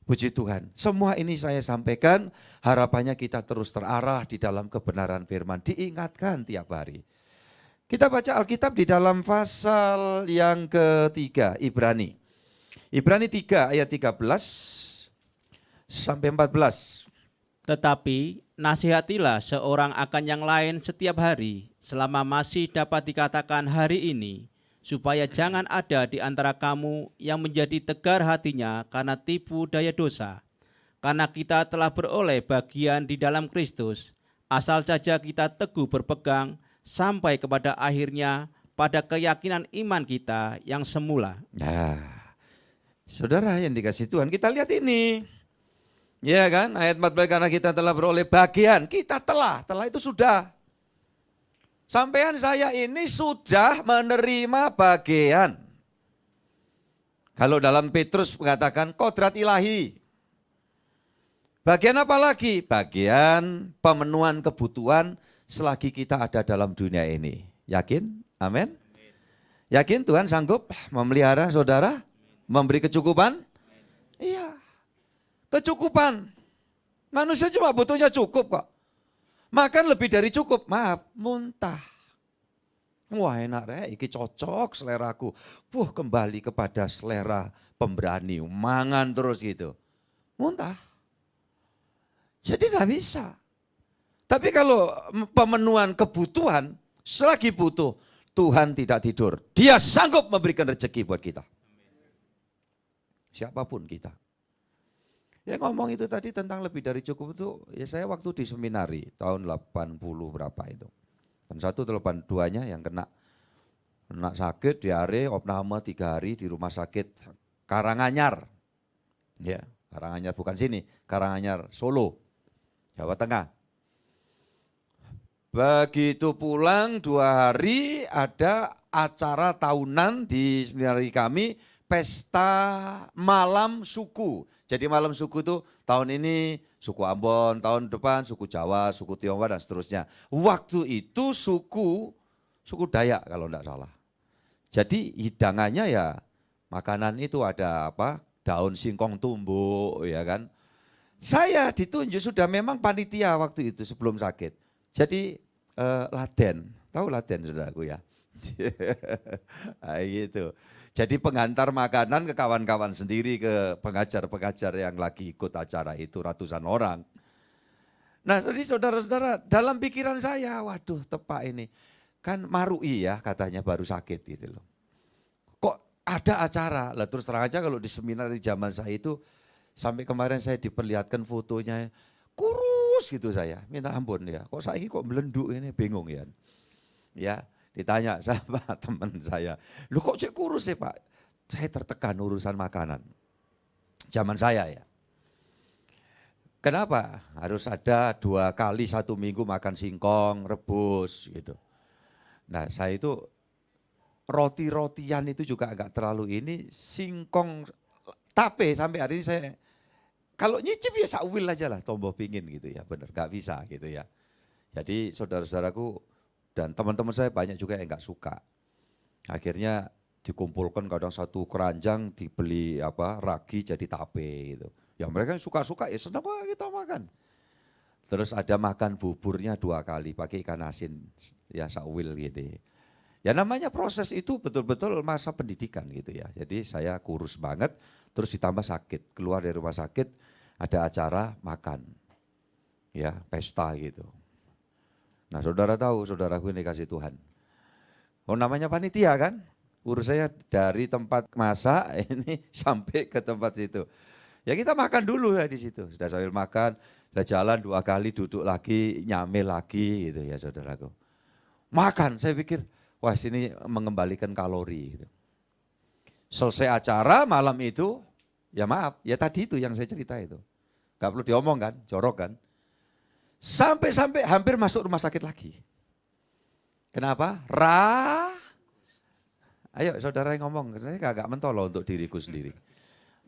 Puji Tuhan. Semua ini saya sampaikan, harapannya kita terus terarah di dalam kebenaran firman. Diingatkan tiap hari. Kita baca Alkitab di dalam pasal yang ketiga, Ibrani. Ibrani 3 ayat 13 sampai 14. Tetapi nasihatilah seorang akan yang lain setiap hari, selama masih dapat dikatakan hari ini, supaya jangan ada di antara kamu yang menjadi tegar hatinya karena tipu daya dosa. Karena kita telah beroleh bagian di dalam Kristus, asal saja kita teguh berpegang sampai kepada akhirnya pada keyakinan iman kita yang semula. Nah, saudara yang dikasih Tuhan, kita lihat ini. Ya kan, ayat 14, karena kita telah beroleh bagian, kita telah itu sudah. Sampean saya ini sudah menerima bagian. Kalau dalam Petrus mengatakan kodrat ilahi. Bagian apa lagi? Bagian pemenuhan kebutuhan selagi kita ada dalam dunia ini. Yakin? Amin. Yakin Tuhan sanggup memelihara saudara? Memberi kecukupan? Iya. Kecukupan. Manusia cuma butuhnya cukup kok. Makan lebih dari cukup. Maaf, muntah. Wah enak iki cocok seleraku. Kembali kepada selera pemberani. Mangan terus gitu. Muntah. Jadi tidak bisa. Tapi kalau pemenuhan kebutuhan, selagi butuh, Tuhan tidak tidur. Dia sanggup memberikan rezeki buat kita. Siapapun kita. Ya ngomong itu tadi tentang lebih dari cukup itu, ya saya waktu di seminari tahun 80 berapa itu. 81 atau 82-nya yang kena sakit, diare, opname 3 hari di rumah sakit Karanganyar. Ya, Karanganyar bukan sini, Karanganyar Solo, Jawa Tengah. Begitu pulang 2 hari ada acara tahunan di seminari kami, pesta malam suku. Jadi malam suku itu tahun ini suku Ambon, tahun depan suku Jawa, suku Tionghoa dan seterusnya. Waktu itu suku Dayak kalau tidak salah. Jadi hidangannya ya makanan itu ada apa? Daun singkong tumbuk ya kan. Saya ditunjuk sudah memang panitia waktu itu sebelum sakit. Jadi laden, tahu laden saudaraku ya. Gitu. Jadi pengantar makanan ke kawan-kawan sendiri, ke pengajar-pengajar yang lagi ikut acara itu ratusan orang. Nah jadi saudara-saudara dalam pikiran saya, waduh tepak ini. Kan marui ya katanya baru sakit gitu loh. Kok ada acara? Lah terus terang aja kalau di seminar di zaman saya itu, sampai kemarin saya diperlihatkan fotonya, kurus gitu saya, minta ampun ya. Kok saya kok melenduk ini, bingung ya. Ya. Ditanya sama teman saya, lu kok cek kurus sih Pak? Saya tertekan urusan makanan. Zaman saya ya. Kenapa? Harus ada 2 kali 1 minggu makan singkong, rebus gitu. Nah saya itu roti-rotian itu juga agak terlalu ini, singkong tape sampai hari ini saya, kalau nyicip ya sakwil aja lah, tombol pingin gitu ya, bener gak bisa gitu ya. Jadi saudara-saudaraku, dan teman-teman saya banyak juga yang enggak suka. Akhirnya dikumpulkan kadang 1 keranjang dibeli ragi jadi tape gitu. Ya mereka suka-suka ya senang kita makan. Terus ada makan buburnya 2 kali pakai ikan asin ya sakwil gitu. Ya namanya proses itu betul-betul masa pendidikan gitu ya. Jadi saya kurus banget terus ditambah sakit. Keluar dari rumah sakit ada acara makan. Ya pesta gitu. Nah saudara tahu, saudaraku ini kasih Tuhan. Oh namanya panitia kan, urus saya dari tempat masak ini sampai ke tempat situ. Ya kita makan dulu ya di situ, sudah sambil makan, Udah jalan 2 kali, duduk lagi, nyamil lagi gitu ya saudaraku. Makan, saya pikir, wah sini mengembalikan kalori gitu. Selesai acara malam itu, ya maaf, ya tadi itu yang saya cerita itu. Gak perlu diomong kan, jorok kan. Sampai hampir masuk rumah sakit lagi. Kenapa? Ayo saudara yang ngomong, saya agak mentolo untuk diriku sendiri.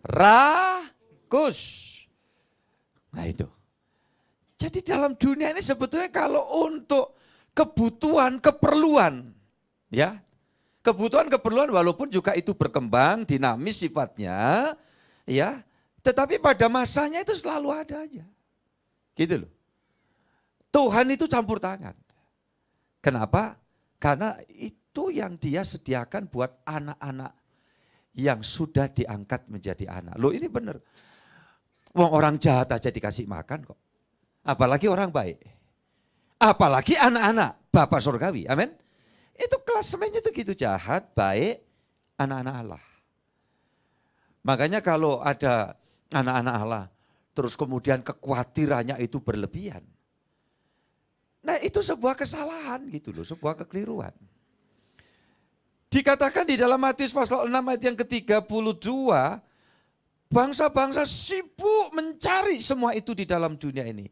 Rakus. Nah itu. Jadi dalam dunia ini sebetulnya kalau untuk kebutuhan, keperluan. Ya, kebutuhan, keperluan walaupun juga itu berkembang, dinamis sifatnya. Ya, tetapi pada masanya itu selalu ada aja. Gitu loh. Tuhan itu campur tangan. Kenapa? Karena itu yang dia sediakan buat anak-anak yang sudah diangkat menjadi anak. Loh ini benar. Wong orang jahat aja dikasih makan kok. Apalagi orang baik. Apalagi anak-anak Bapa Surgawi. Amin. Itu klasemennya itu gitu, jahat, baik, anak-anak Allah. Makanya kalau ada anak-anak Allah, terus kemudian kekhawatirannya itu berlebihan. Nah itu sebuah kesalahan gitu loh, sebuah kekeliruan. Dikatakan di dalam Matius pasal 6 ayat yang ke-32, bangsa-bangsa sibuk mencari semua itu di dalam dunia ini.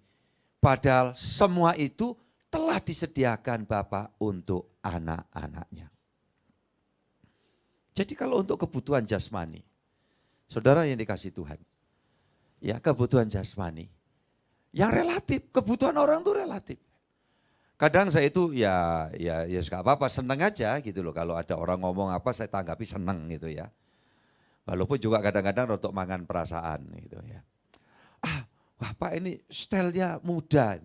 Padahal semua itu telah disediakan Bapa untuk anak-anaknya. Jadi kalau untuk kebutuhan jasmani, saudara yang dikasih Tuhan, ya kebutuhan jasmani, yang relatif, kebutuhan orang itu relatif. Kadang saya itu ya gak apa-apa, seneng aja gitu loh. Kalau ada orang ngomong apa saya tanggapi seneng gitu ya. Walaupun juga kadang-kadang rotok mangan perasaan gitu ya. Wah Pak ini stylenya muda.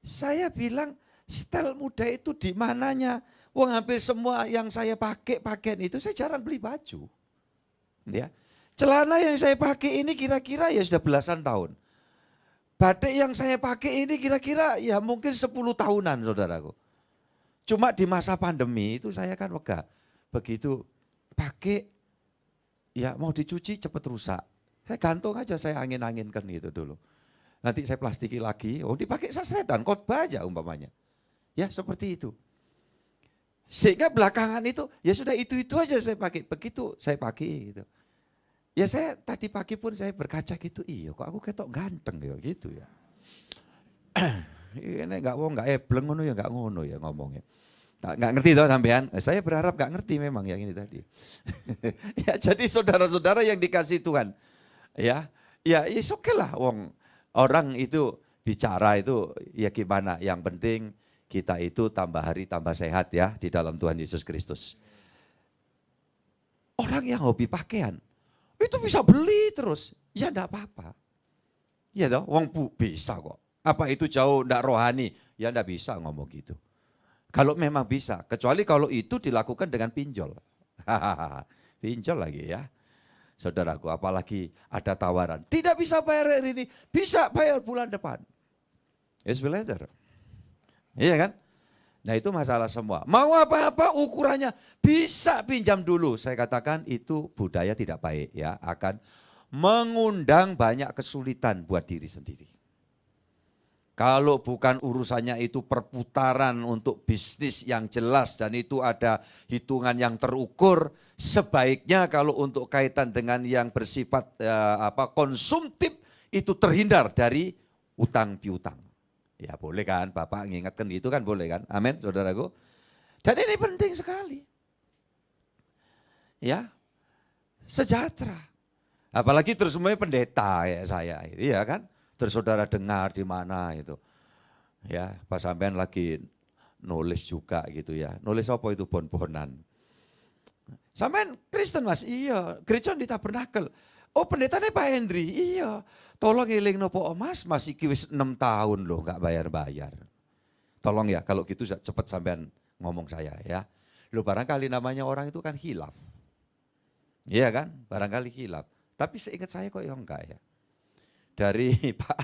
Saya bilang style muda itu di mananya. Wong hampir semua yang saya pakai pakaian itu saya jarang beli baju. Ya. Celana yang saya pakai ini kira-kira ya sudah belasan tahun. Batik yang saya pakai ini kira-kira ya mungkin 10 tahunan saudaraku. Cuma di masa pandemi itu saya kan wegah. Begitu pakai ya mau dicuci cepat rusak. Saya gantung aja, saya angin-anginkan gitu dulu. Nanti saya plastiki lagi, dipakai sasretan, khotbah aja umpamanya. Ya seperti itu. Sehingga belakangan itu ya sudah itu aja saya pakai. Begitu saya pakai gitu. Ya saya tadi pagi pun saya berkaca gitu, iya kok aku ketok ganteng ya gitu ya. Ini enggak ebleng ngono ya enggak ngono ya ngomongnya. Enggak ngerti toh sampean? Saya berharap enggak ngerti memang yang ini tadi. Ya jadi saudara-saudara yang dikasih Tuhan. Ya is oke lah wong orang itu bicara itu ya gimana, yang penting kita itu tambah hari tambah sehat ya di dalam Tuhan Yesus Kristus. Orang yang hobi pakaian itu bisa beli terus, ya enggak apa-apa. Ya toh, wong bisa kok. Apa itu jauh enggak rohani? Ya enggak bisa ngomong gitu. Kalau memang bisa, kecuali kalau itu dilakukan dengan pinjol. Pinjol lagi ya. Saudaraku, apalagi ada tawaran. Tidak bisa bayar hari ini, bisa bayar bulan depan. It's later. Iya kan? Nah itu masalah semua. Mau apa-apa ukurannya bisa pinjam dulu. Saya katakan itu budaya tidak baik ya. Akan mengundang banyak kesulitan buat diri sendiri. Kalau bukan urusannya itu perputaran untuk bisnis yang jelas dan itu ada hitungan yang terukur. Sebaiknya kalau untuk kaitan dengan yang bersifat konsumtif itu terhindar dari utang piutang. Ya boleh kan, Bapak mengingatkan itu kan boleh kan, amin saudaraku. Dan ini penting sekali. Ya, sejahtera. Apalagi terus semuanya pendeta ya saya, iya kan. Terus saudara dengar di mana itu. Ya, pas sampean lagi nulis juga gitu ya. Nulis apa itu bon-bonan. Sampean Kristen Mas, iya. Gereja di Tabernakel. Oh pendetanya Pak Hendri, iya. Tolong eling nopo Mas, masih wis 6 tahun loh nggak bayar-bayar. Tolong ya kalau gitu cepat sampean ngomong saya ya. Loh barangkali namanya orang itu kan khilaf. Iya kan, barangkali khilaf. Tapi seingat saya kok ya enggak ya. Dari Pak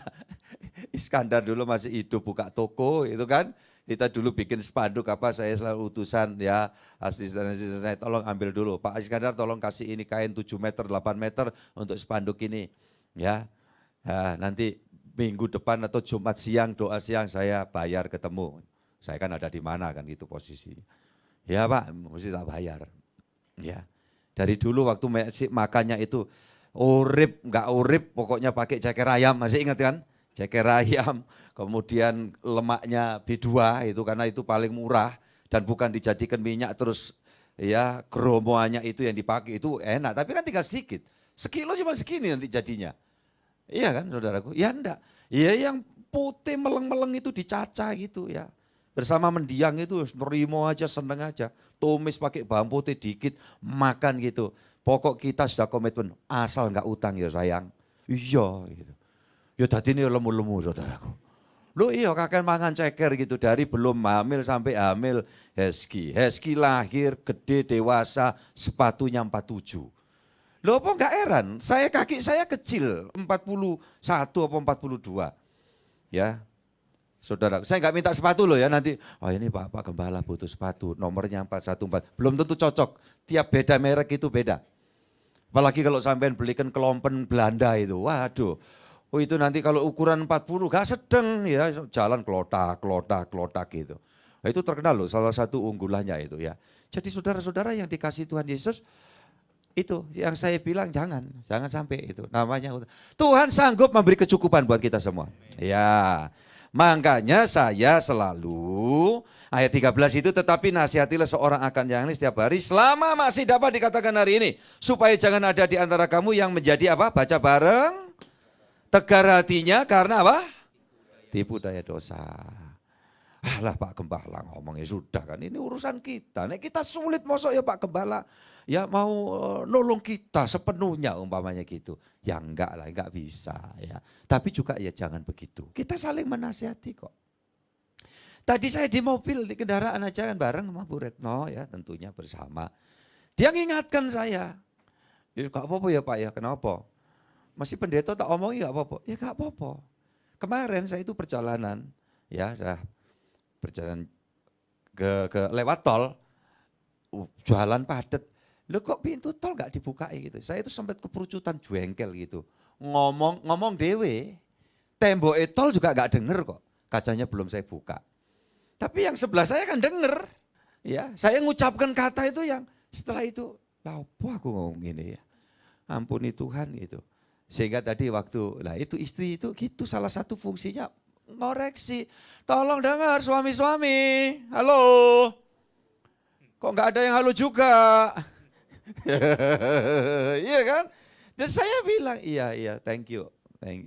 Iskandar dulu masih hidup buka toko itu kan. Kita dulu bikin spanduk saya selalu utusan ya asisten saya tolong ambil dulu. Pak Iskandar tolong kasih ini kain 7 meter, 8 meter untuk spanduk ini ya. Nanti minggu depan atau Jumat siang, doa siang saya bayar ketemu. Saya kan ada di mana kan gitu posisi. Ya Pak, mesti tak bayar. Ya. Dari dulu waktu makannya itu urip, enggak urip, pokoknya pakai ceker ayam, masih ingat kan? Ceker ayam, kemudian lemaknya B2 itu karena itu paling murah dan bukan dijadikan minyak terus ya kromoannya itu yang dipakai itu enak, tapi kan tinggal sedikit. Sekilo cuma segini nanti jadinya. Iya kan saudaraku? Ya enggak. Iya yang putih meleng-meleng itu dicaca gitu ya. Bersama mendiang itu nerimo aja, seneng aja. Tumis pakai bawang putih dikit, makan gitu. Pokok kita sudah komitmen, asal enggak utang ya sayang. Iya gitu. Ya tadi ini lemu-lemu saudaraku. Lu iya kakek mangan ceker gitu dari belum hamil sampai hamil Hesky. Hesky lahir gede dewasa sepatunya 47. Loh apa enggak heran? Kaki saya kecil 41 atau 42. Ya. Saudara, saya enggak minta sepatu loh ya nanti. Oh ini Pak Gembala butuh sepatu nomornya 414. Belum tentu cocok. Tiap beda merek itu beda. Apalagi kalau sampean belikan kelompen Belanda itu. Waduh. Oh itu nanti kalau ukuran 40 gak sedang ya jalan klotak gitu. Nah, itu terkenal loh salah satu unggulannya itu ya. Jadi saudara-saudara yang dikasih Tuhan Yesus itu yang saya bilang jangan sampai itu namanya. Tuhan sanggup memberi kecukupan buat kita semua. Ya makanya saya selalu ayat 13 itu tetapi nasihatilah seorang akan yang lain setiap hari selama masih dapat dikatakan hari ini. Supaya jangan ada di antara kamu yang menjadi apa? Baca bareng. Tegar hatinya karena apa? Tipu daya dosa. Alah Pak Gembala ngomongnya sudah kan ini urusan kita. Nek kita sulit mosok ya Pak Gembala ya mau nolong kita sepenuhnya umpamanya gitu. Ya enggak lah, enggak bisa ya. Tapi juga ya jangan begitu. Kita saling menasihati kok. Tadi saya di mobil, di kendaraan aja kan bareng sama Bu Retno ya tentunya bersama. Dia ngingatkan saya. Ya enggak apa-apa ya Pak ya, kenapa? Masih pendeta tak omongin gak apa-apa? Ya gak apa-apa. Kemarin saya itu perjalanan, ya perjalanan ke lewat tol, jualan padet. Loh kok pintu tol gak dibukai gitu. Saya itu sempat keperucutan jengkel gitu. Ngomong dewe, tembok tol juga gak denger kok. Kacanya belum saya buka. Tapi yang sebelah saya kan denger. Ya, saya ngucapkan kata itu yang setelah itu, lah apa aku ngomong gini ya. Ampuni Tuhan gitu. Sehingga tadi waktu, lah itu istri itu gitu salah satu fungsinya ngoreksi. Tolong dengar suami-suami, halo. Kok nggak ada yang halo juga? Iya kan? Dan saya bilang, iya thank you,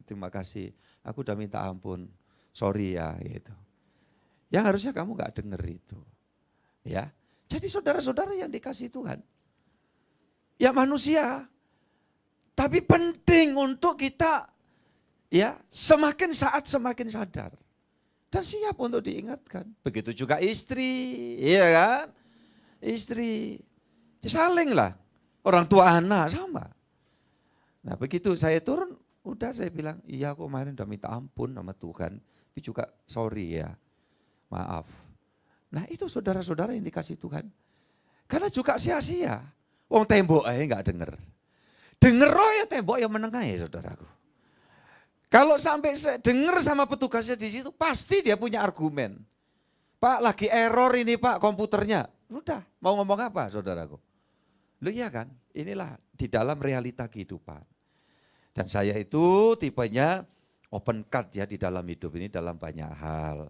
terima kasih. Aku udah minta ampun, sorry ya gitu. Yang harusnya kamu nggak denger itu. Ya, jadi saudara-saudara yang dikasih Tuhan. Ya manusia. Tapi penting untuk kita ya semakin saat semakin sadar. Dan siap untuk diingatkan. Begitu juga istri, iya kan? Istri, ya saling lah. Orang tua anak sama. Nah begitu saya turun, udah saya bilang, iya aku kemarin udah minta ampun sama Tuhan. Tapi juga sorry ya, maaf. Nah itu saudara-saudara yang dikasih Tuhan. Karena juga sia-sia. Wong tembok aja gak denger. Denger ya tembok yang menengah ya saudaraku. Kalau sampai denger sama petugasnya di situ pasti dia punya argumen. Pak lagi error ini Pak komputernya. Udah mau ngomong apa saudaraku. Loh iya kan inilah di dalam realita kehidupan. Dan saya itu tipenya open cut ya di dalam hidup ini dalam banyak hal.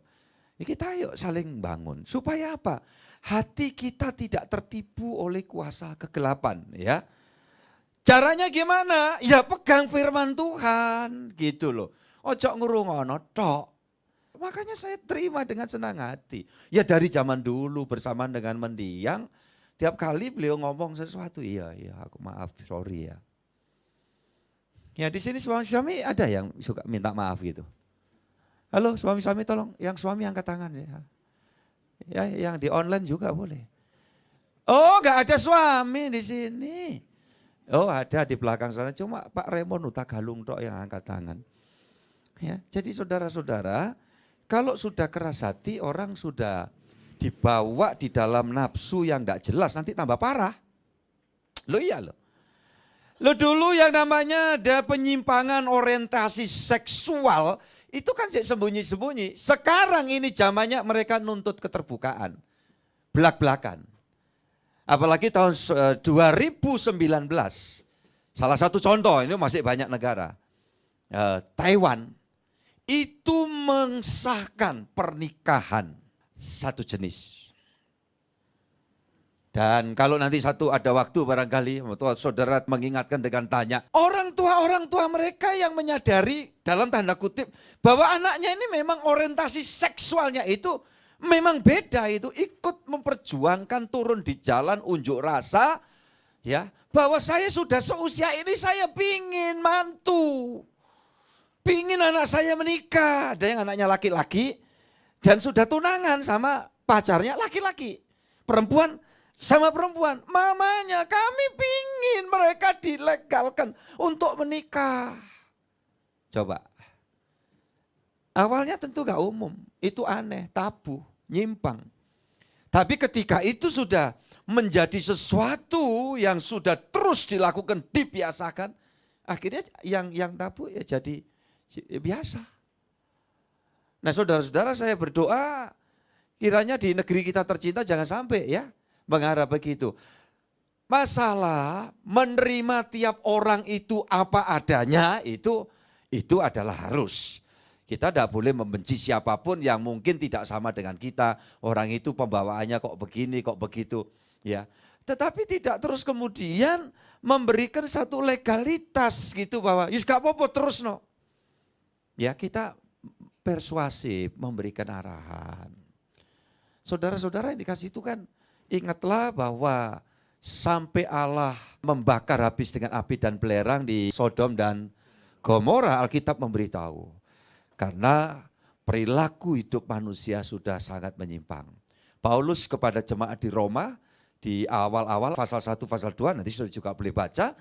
Ya kita yuk saling bangun. Supaya apa? Hati kita tidak tertipu oleh kuasa kegelapan ya. Caranya gimana? Ya pegang firman Tuhan gitu loh. Ojo ngurungono tok. Makanya saya terima dengan senang hati. Ya dari zaman dulu bersamaan dengan mendiang. Tiap kali beliau ngomong sesuatu, iya aku maaf, sorry ya. Ya di sini suami-suami ada yang suka minta maaf gitu. Halo suami-suami tolong, yang suami angkat tangan ya. Ya yang di online juga boleh. Oh enggak ada suami di sini. Oh ada di belakang sana, cuma Pak Raymond Utagalung tok yang angkat tangan. Ya, jadi saudara-saudara, kalau sudah keras hati orang sudah dibawa di dalam nafsu yang tidak jelas nanti tambah parah. Loh iya loh. Lo dulu yang namanya ada penyimpangan orientasi seksual, itu kan sembunyi-sembunyi. Sekarang ini zamannya mereka nuntut keterbukaan, belak-belakan. Apalagi tahun 2019, salah satu contoh, ini masih banyak negara, Taiwan, itu mengesahkan pernikahan satu jenis. Dan kalau nanti ada waktu barangkali, saudara mengingatkan dengan tanya, orang tua mereka yang menyadari dalam tanda kutip bahwa anaknya ini memang orientasi seksualnya itu memang beda, itu ikut memperjuangkan turun di jalan unjuk rasa, ya, bahwa saya sudah seusia ini saya pingin mantu, pingin anak saya menikah. Ada yang anaknya laki-laki dan sudah tunangan sama pacarnya laki-laki, perempuan sama perempuan. Mamanya, kami pingin mereka dilegalkan untuk menikah. Coba. Awalnya tentu gak umum, itu aneh, tabu, nyimpang. Tapi ketika itu sudah menjadi sesuatu yang sudah terus dilakukan, dibiasakan, akhirnya yang tabu ya jadi biasa. Nah saudara-saudara, saya berdoa kiranya di negeri kita tercinta jangan sampai ya mengarah begitu. Masalah menerima tiap orang itu apa adanya itu adalah harus. Kita tidak boleh membenci siapapun yang mungkin tidak sama dengan kita. Orang itu pembawaannya kok begini, kok begitu. Ya, tetapi tidak terus kemudian memberikan satu legalitas gitu bahwa yus gak apa-apa terus no. Ya, kita persuasif, memberikan arahan. Saudara-saudara yang dikasih itu kan, ingatlah bahwa sampai Allah membakar habis dengan api dan belerang di Sodom dan Gomora, Alkitab memberitahu. Karena perilaku hidup manusia sudah sangat menyimpang. Paulus kepada jemaat di Roma, di awal-awal pasal 1, pasal 2, nanti sudah juga boleh baca.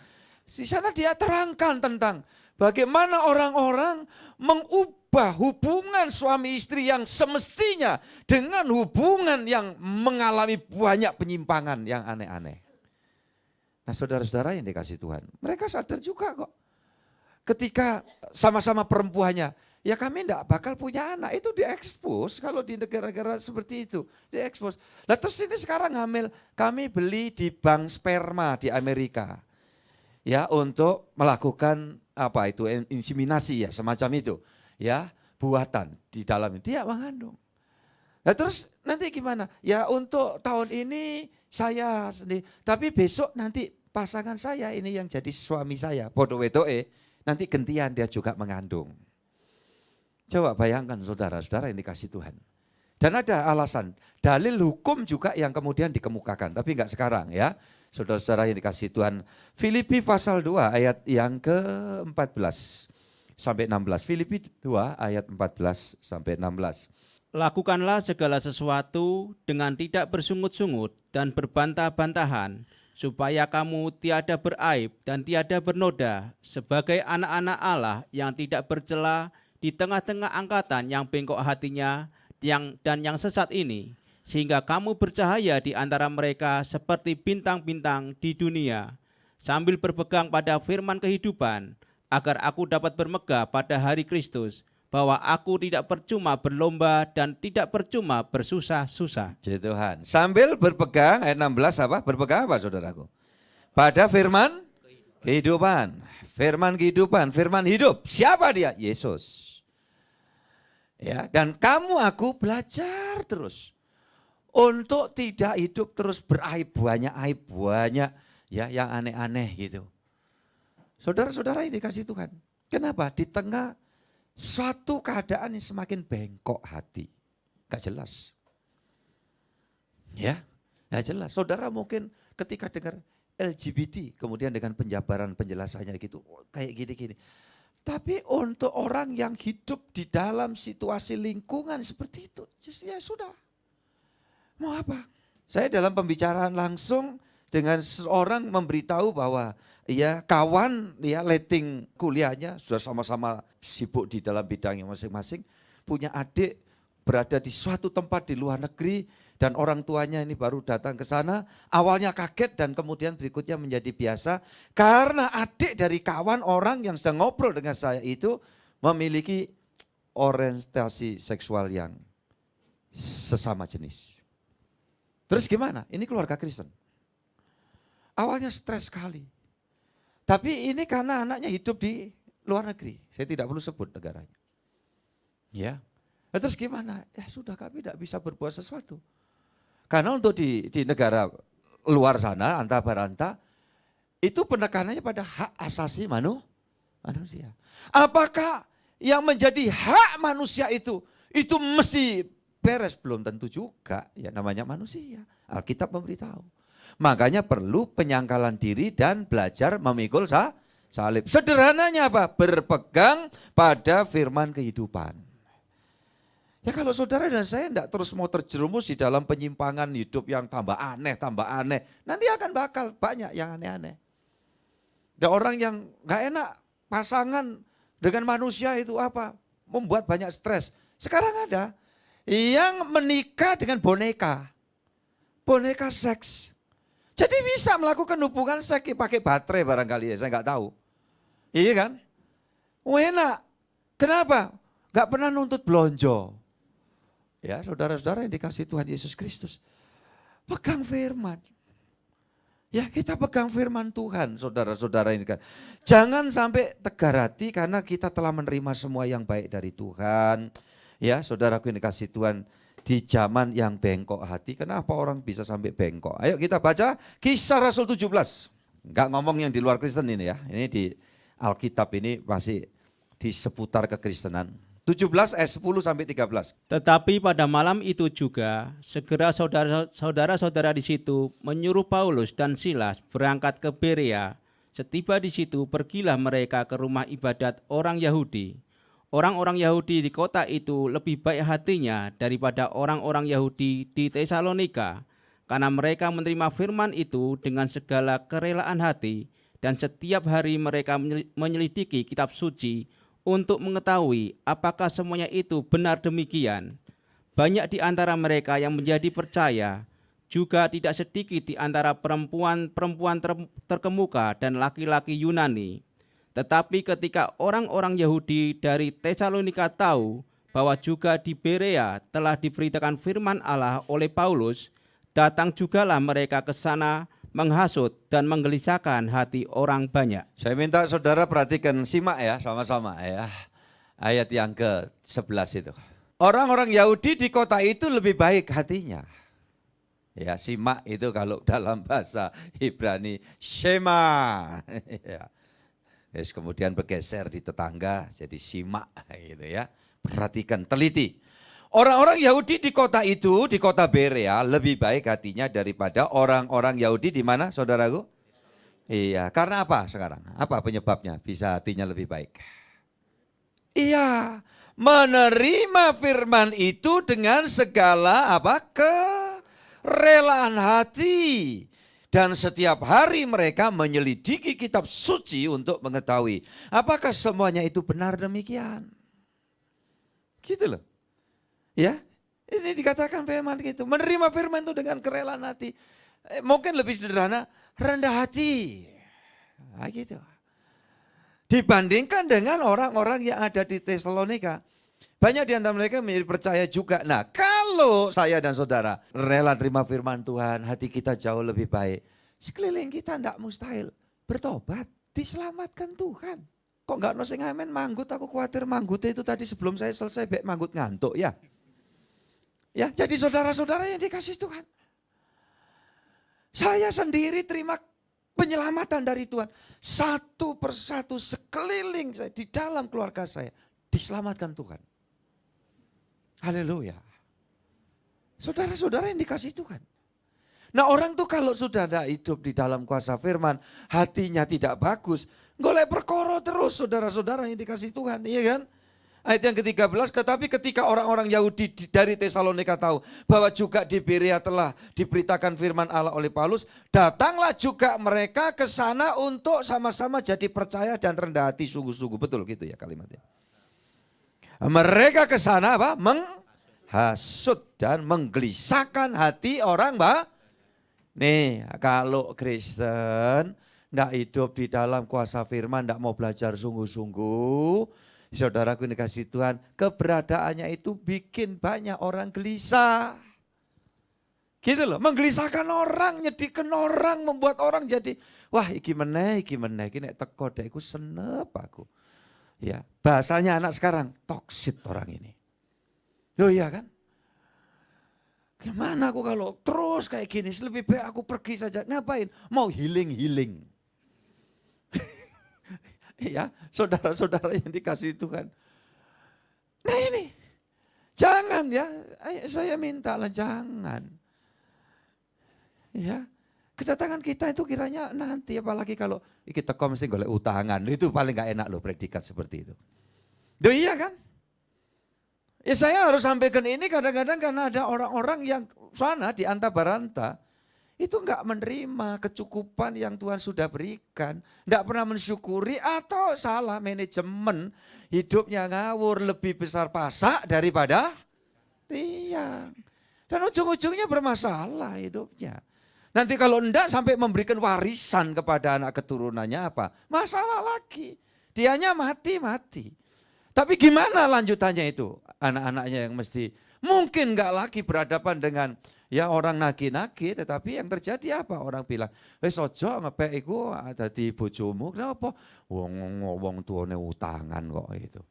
Di sana dia terangkan tentang bagaimana orang-orang mengubah hubungan suami istri yang semestinya dengan hubungan yang mengalami banyak penyimpangan yang aneh-aneh. Nah saudara-saudara yang dikasih Tuhan, mereka sadar juga kok. Ketika sama-sama perempuannya, ya kami tidak bakal punya anak, itu diekspos kalau di negara-negara seperti itu, diekspos. Lah terus ini sekarang hamil, kami beli di bank sperma di Amerika. Ya untuk melakukan apa itu inseminasi ya semacam itu. Ya buatan di dalam dia mengandung. Nah terus nanti gimana? Ya untuk tahun ini saya sendiri, tapi besok nanti pasangan saya ini yang jadi suami saya, podo wedoe, nanti gantian dia juga mengandung. Coba bayangkan saudara-saudara yang dikasih Tuhan. Dan ada alasan, dalil hukum juga yang kemudian dikemukakan, tapi enggak sekarang ya. Saudara-saudara yang dikasih Tuhan. Filipi pasal 2 ayat yang ke-14 sampai 16. Filipi 2 ayat 14 sampai 16. Lakukanlah segala sesuatu dengan tidak bersungut-sungut dan berbantah-bantahan, supaya kamu tiada beraib dan tiada bernoda sebagai anak-anak Allah yang tidak bercela di tengah-tengah angkatan yang bengkok hatinya dan yang sesat ini, sehingga kamu bercahaya di antara mereka seperti bintang-bintang di dunia, sambil berpegang pada firman kehidupan, agar aku dapat bermegah pada hari Kristus, bahwa aku tidak percuma berlomba dan tidak percuma bersusah-susah. Jadi Tuhan, sambil berpegang, ayat 16 apa? Berpegang apa saudaraku? Pada firman kehidupan, firman kehidupan, firman hidup. Siapa dia? Yesus. Ya, dan aku belajar terus untuk tidak hidup terus beraib banyak ya yang aneh-aneh gitu. Saudara-saudara ini dikasih Tuhan. Kenapa? Di tengah suatu keadaan yang semakin bengkok hati. Gak jelas. Ya, gak jelas. Saudara mungkin ketika dengar LGBT kemudian dengan penjabaran penjelasannya gitu, kayak gini-gini. Tapi untuk orang yang hidup di dalam situasi lingkungan seperti itu, ya sudah. Mau apa? Saya dalam pembicaraan langsung dengan seorang memberitahu bahwa ya kawan ya letting kuliahnya sudah sama-sama sibuk di dalam bidangnya masing-masing, punya adik berada di suatu tempat di luar negeri, Dan orang tuanya ini baru datang ke sana, awalnya kaget dan kemudian berikutnya menjadi biasa. Karena adik dari kawan orang yang sedang ngobrol dengan saya itu memiliki orientasi seksual yang sesama jenis. Terus gimana? Ini keluarga Kristen. Awalnya stres sekali. Tapi ini karena anaknya hidup di luar negeri. Saya tidak perlu sebut negaranya. Ya. Terus gimana? Ya sudah, kami tidak bisa berbuat sesuatu. Karena untuk di negara luar sana, anta baranta, itu penekanannya pada hak asasi manusia. Apakah yang menjadi hak manusia itu mesti beres? Belum tentu juga, ya namanya manusia. Alkitab memberitahu. Makanya perlu penyangkalan diri dan belajar memikul salib. Sederhananya apa? Berpegang pada firman kehidupan. Ya kalau saudara dan saya tidak terus mau terjerumus di dalam penyimpangan hidup yang tambah aneh, nanti akan bakal banyak yang aneh-aneh. Ada orang yang gak enak, pasangan dengan manusia itu apa? Membuat banyak stres. Sekarang ada yang menikah dengan boneka seks. Jadi bisa melakukan hubungan seks pakai baterai barangkali ya, saya gak tahu. Iya kan? Enak. Kenapa? Gak pernah nuntut belonjo. Ya, saudara-saudara yang dikasihi Tuhan Yesus Kristus. Pegang firman. Ya, kita pegang firman Tuhan, saudara-saudara ini kan. Jangan sampai tegar hati karena kita telah menerima semua yang baik dari Tuhan. Ya, saudaraku yang dikasihi Tuhan, di zaman yang bengkok hati, kenapa orang bisa sampai bengkok? Ayo kita baca Kisah Rasul 17. Enggak ngomong yang di luar Kristen ini ya. Ini di Alkitab ini masih di seputar kekristenan. 17 ayat 10 sampai 13. Tetapi pada malam itu juga, segera saudara-saudara di situ menyuruh Paulus dan Silas berangkat ke Berea. Setiba di situ, pergilah mereka ke rumah ibadat orang Yahudi. Orang-orang Yahudi di kota itu lebih baik hatinya daripada orang-orang Yahudi di Tesalonika, karena mereka menerima firman itu dengan segala kerelaan hati, dan setiap hari mereka menyelidiki kitab suci untuk mengetahui apakah semuanya itu benar demikian. Banyak di antara mereka yang menjadi percaya, juga tidak sedikit di antara perempuan-perempuan terkemuka dan laki-laki Yunani. Tetapi ketika orang-orang Yahudi dari Tesalonika tahu bahwa juga di Berea telah diberitakan firman Allah oleh Paulus, datang jugalah mereka ke sana menghasut dan menggelisahkan hati orang banyak. Saya minta saudara perhatikan, simak ya sama-sama ya. Ayat yang ke-11 itu. Orang-orang Yahudi di kota itu lebih baik hatinya. Ya, simak itu kalau dalam bahasa Ibrani, Shema. Ya. Terus kemudian bergeser di tetangga jadi simak gitu ya. Perhatikan, teliti. Orang-orang Yahudi di kota itu, di kota Berea, lebih baik hatinya daripada orang-orang Yahudi di mana, saudaraku? Iya, karena apa sekarang? Apa penyebabnya bisa hatinya lebih baik? Iya, menerima firman itu dengan segala apa? Kerelaan hati. Dan setiap hari mereka menyelidiki kitab suci untuk mengetahui apakah semuanya itu benar demikian. Gitu loh. Ya, ini dikatakan firman gitu. Menerima firman itu dengan kerelaan hati. Mungkin lebih sederhana, rendah hati. Nah, gitu. Dibandingkan dengan orang-orang yang ada di Tesalonika. Banyak di antara mereka menjadi percaya juga. Nah, kalau saya dan saudara rela terima firman Tuhan, hati kita jauh lebih baik. Sekeliling kita tidak mustahil bertobat, diselamatkan Tuhan. Kok enggak nosing amen manggut, aku khawatir manggutnya itu tadi sebelum saya selesai manggut ngantuk ya. Ya, jadi saudara-saudara yang dikasih Tuhan. Saya sendiri terima penyelamatan dari Tuhan. Satu persatu sekeliling saya, di dalam keluarga saya, diselamatkan Tuhan. Haleluya. Saudara-saudara yang dikasih Tuhan. Nah orang tuh kalau sudah ada hidup di dalam kuasa firman, hatinya tidak bagus, golek perkara terus saudara-saudara yang dikasih Tuhan, iya kan? Ayat yang ke-13, tetapi ketika orang-orang Yahudi dari Tesalonika tahu bahwa juga di Berea telah diberitakan firman Allah oleh Paulus, datanglah juga mereka ke sana untuk sama-sama jadi percaya dan rendah hati sungguh-sungguh. Betul gitu ya kalimatnya. Mereka ke sana apa? hasut dan menggelisahkan hati orang, Mbak. Nih, kalau Kristen ndak hidup di dalam kuasa firman, ndak mau belajar sungguh-sungguh, saudaraku ini kasih Tuhan, keberadaannya itu bikin banyak orang gelisah. Gitu loh, menggelisahkan orang, nyedihkan orang, membuat orang jadi, wah iki meneh, iki nek teko dek iku senep aku. Ya, bahasanya anak sekarang, toksit orang ini. Loh iya kan? Gimana aku kalau terus kayak gini, lebih baik aku pergi saja. Ngapain? Mau healing. Ya, saudara-saudara yang dikasih Tuhan. Nah ini, jangan ya, saya minta lah jangan. Ya, kedatangan kita itu kiranya nanti, apalagi kalau kita mesti golek utangan, itu paling gak enak loh predikat seperti itu. Duh iya kan? Ya saya harus sampaikan ini kadang-kadang karena ada orang-orang yang sana di Anta-Baranta itu gak menerima kecukupan yang Tuhan sudah berikan, gak pernah mensyukuri atau salah manajemen, hidupnya ngawur, lebih besar pasak daripada tiang. Dan ujung-ujungnya bermasalah hidupnya. Nanti kalau enggak sampai memberikan warisan kepada anak keturunannya apa? Masalah lagi. Dianya mati. Tapi gimana lanjutannya itu? Anak-anaknya yang mesti mungkin enggak lagi berhadapan dengan ya orang nagi-nagi, tetapi yang terjadi apa? Orang bilang, wis ojo ngepek iku dadi bojomu. Kenapa? Wong tuane utangan kok itu.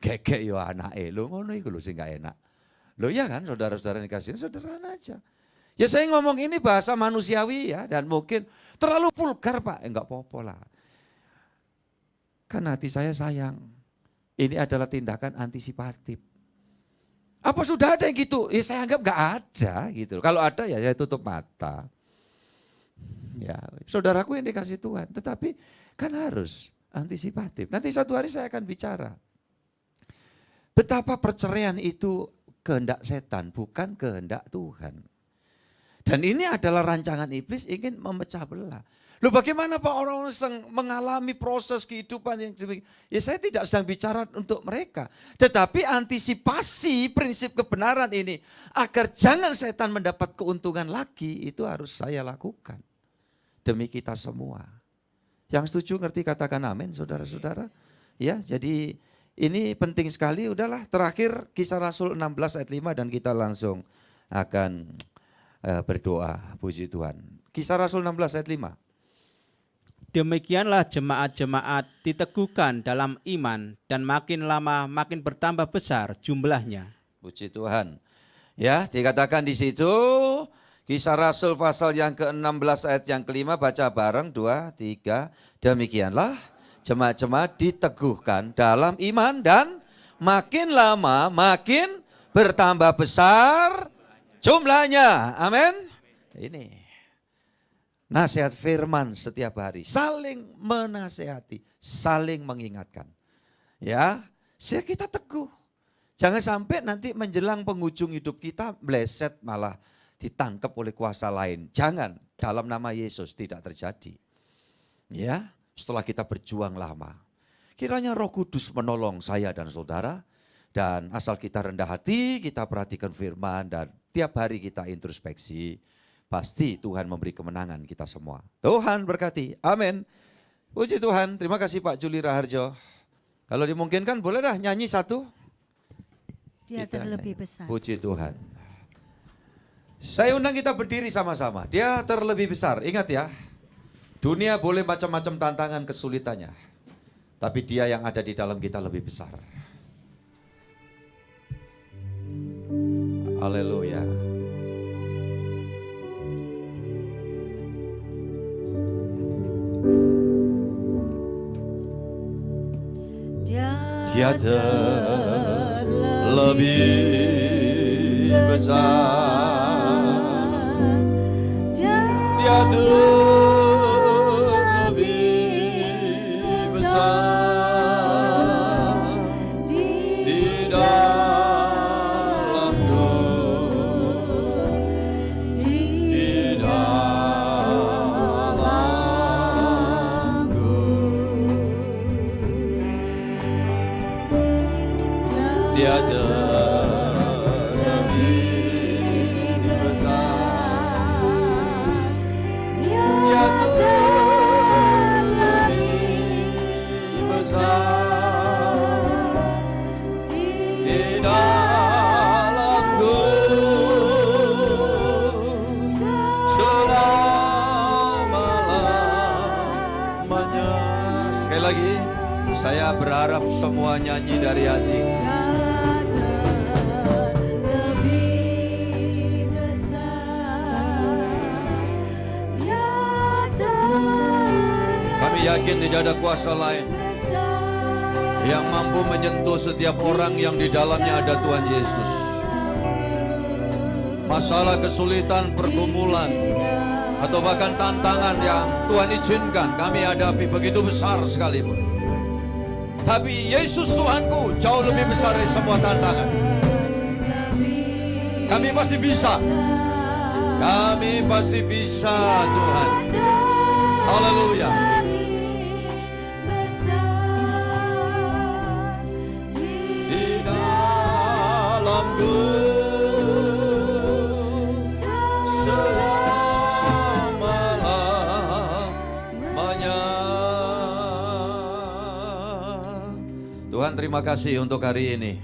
Gegek yo anake. Lho ngono iku lho sing enggak enak. Lho ya kan saudara-saudara yang dikasihin, sederhana aja. Ya saya ngomong ini bahasa manusiawi ya, dan mungkin terlalu vulgar Pak, enggak apa-apa lah. Kan hati saya sayang, ini adalah tindakan antisipatif. Apa sudah ada yang gitu? Ya saya anggap enggak ada gitu. Kalau ada ya saya tutup mata. Ya saudaraku yang dikasih Tuhan, tetapi kan harus antisipatif. Nanti suatu hari saya akan bicara. Betapa perceraian itu kehendak setan, bukan kehendak Tuhan. Dan ini adalah rancangan iblis ingin memecah belah. Loh bagaimana Pak orang mengalami proses kehidupan yang demikian? Ya saya tidak sedang bicara untuk mereka. Tetapi antisipasi prinsip kebenaran ini agar jangan setan mendapat keuntungan lagi itu harus saya lakukan. Demi kita semua. Yang setuju ngerti katakan amin saudara-saudara. Ya jadi ini penting sekali. Udahlah terakhir Kisah Rasul 16 ayat 5 dan kita langsung akan berdoa, puji Tuhan. Kisah Rasul 16 ayat 5. Demikianlah jemaat-jemaat diteguhkan dalam iman dan makin lama makin bertambah besar jumlahnya. Puji Tuhan. Ya, dikatakan di situ Kisah Rasul pasal yang ke-16 ayat yang ke-5, baca bareng 2, 3. Demikianlah jemaat-jemaat diteguhkan dalam iman dan makin lama makin bertambah besar jumlahnya. Amin. Ini nasihat firman setiap hari. Saling menasehati, saling mengingatkan. Ya, sehingga kita teguh. Jangan sampai nanti menjelang penghujung hidup kita meleset malah ditangkap oleh kuasa lain. Jangan, dalam nama Yesus tidak terjadi. Ya, setelah kita berjuang lama. Kiranya Roh Kudus menolong saya dan saudara. Dan asal kita rendah hati, kita perhatikan firman dan tiap hari kita introspeksi, pasti Tuhan memberi kemenangan kita semua. Tuhan berkati, amin. Puji Tuhan, terima kasih Pak Juli Raharjo. Kalau dimungkinkan boleh dah nyanyi satu. Dia terlebih besar. Puji Tuhan. Saya undang kita berdiri sama-sama. Dia terlebih besar, ingat ya. Dunia boleh macam-macam tantangan kesulitannya. Tapi dia yang ada di dalam kita lebih besar. Haleluya. Dia terlebih besar. Dia terlebih besar di dalamku, di dalamku. Dia terlebih Saya berharap semua nyanyi dari hati. Lebih besar di antara Kami yakin tidak ada kuasa lain yang mampu menyentuh setiap orang yang di dalamnya ada Tuhan Yesus. Masalah, kesulitan, pergumulan, atau bahkan tantangan yang Tuhan izinkan kami hadapi begitu besar sekalipun. Tapi Yesus Tuhanku jauh lebih besar dari semua tantangan. Kami pasti bisa. Kami pasti bisa, Tuhan. Haleluya. Di dalamku selama-lamanya. Tuhan, terima kasih untuk hari ini.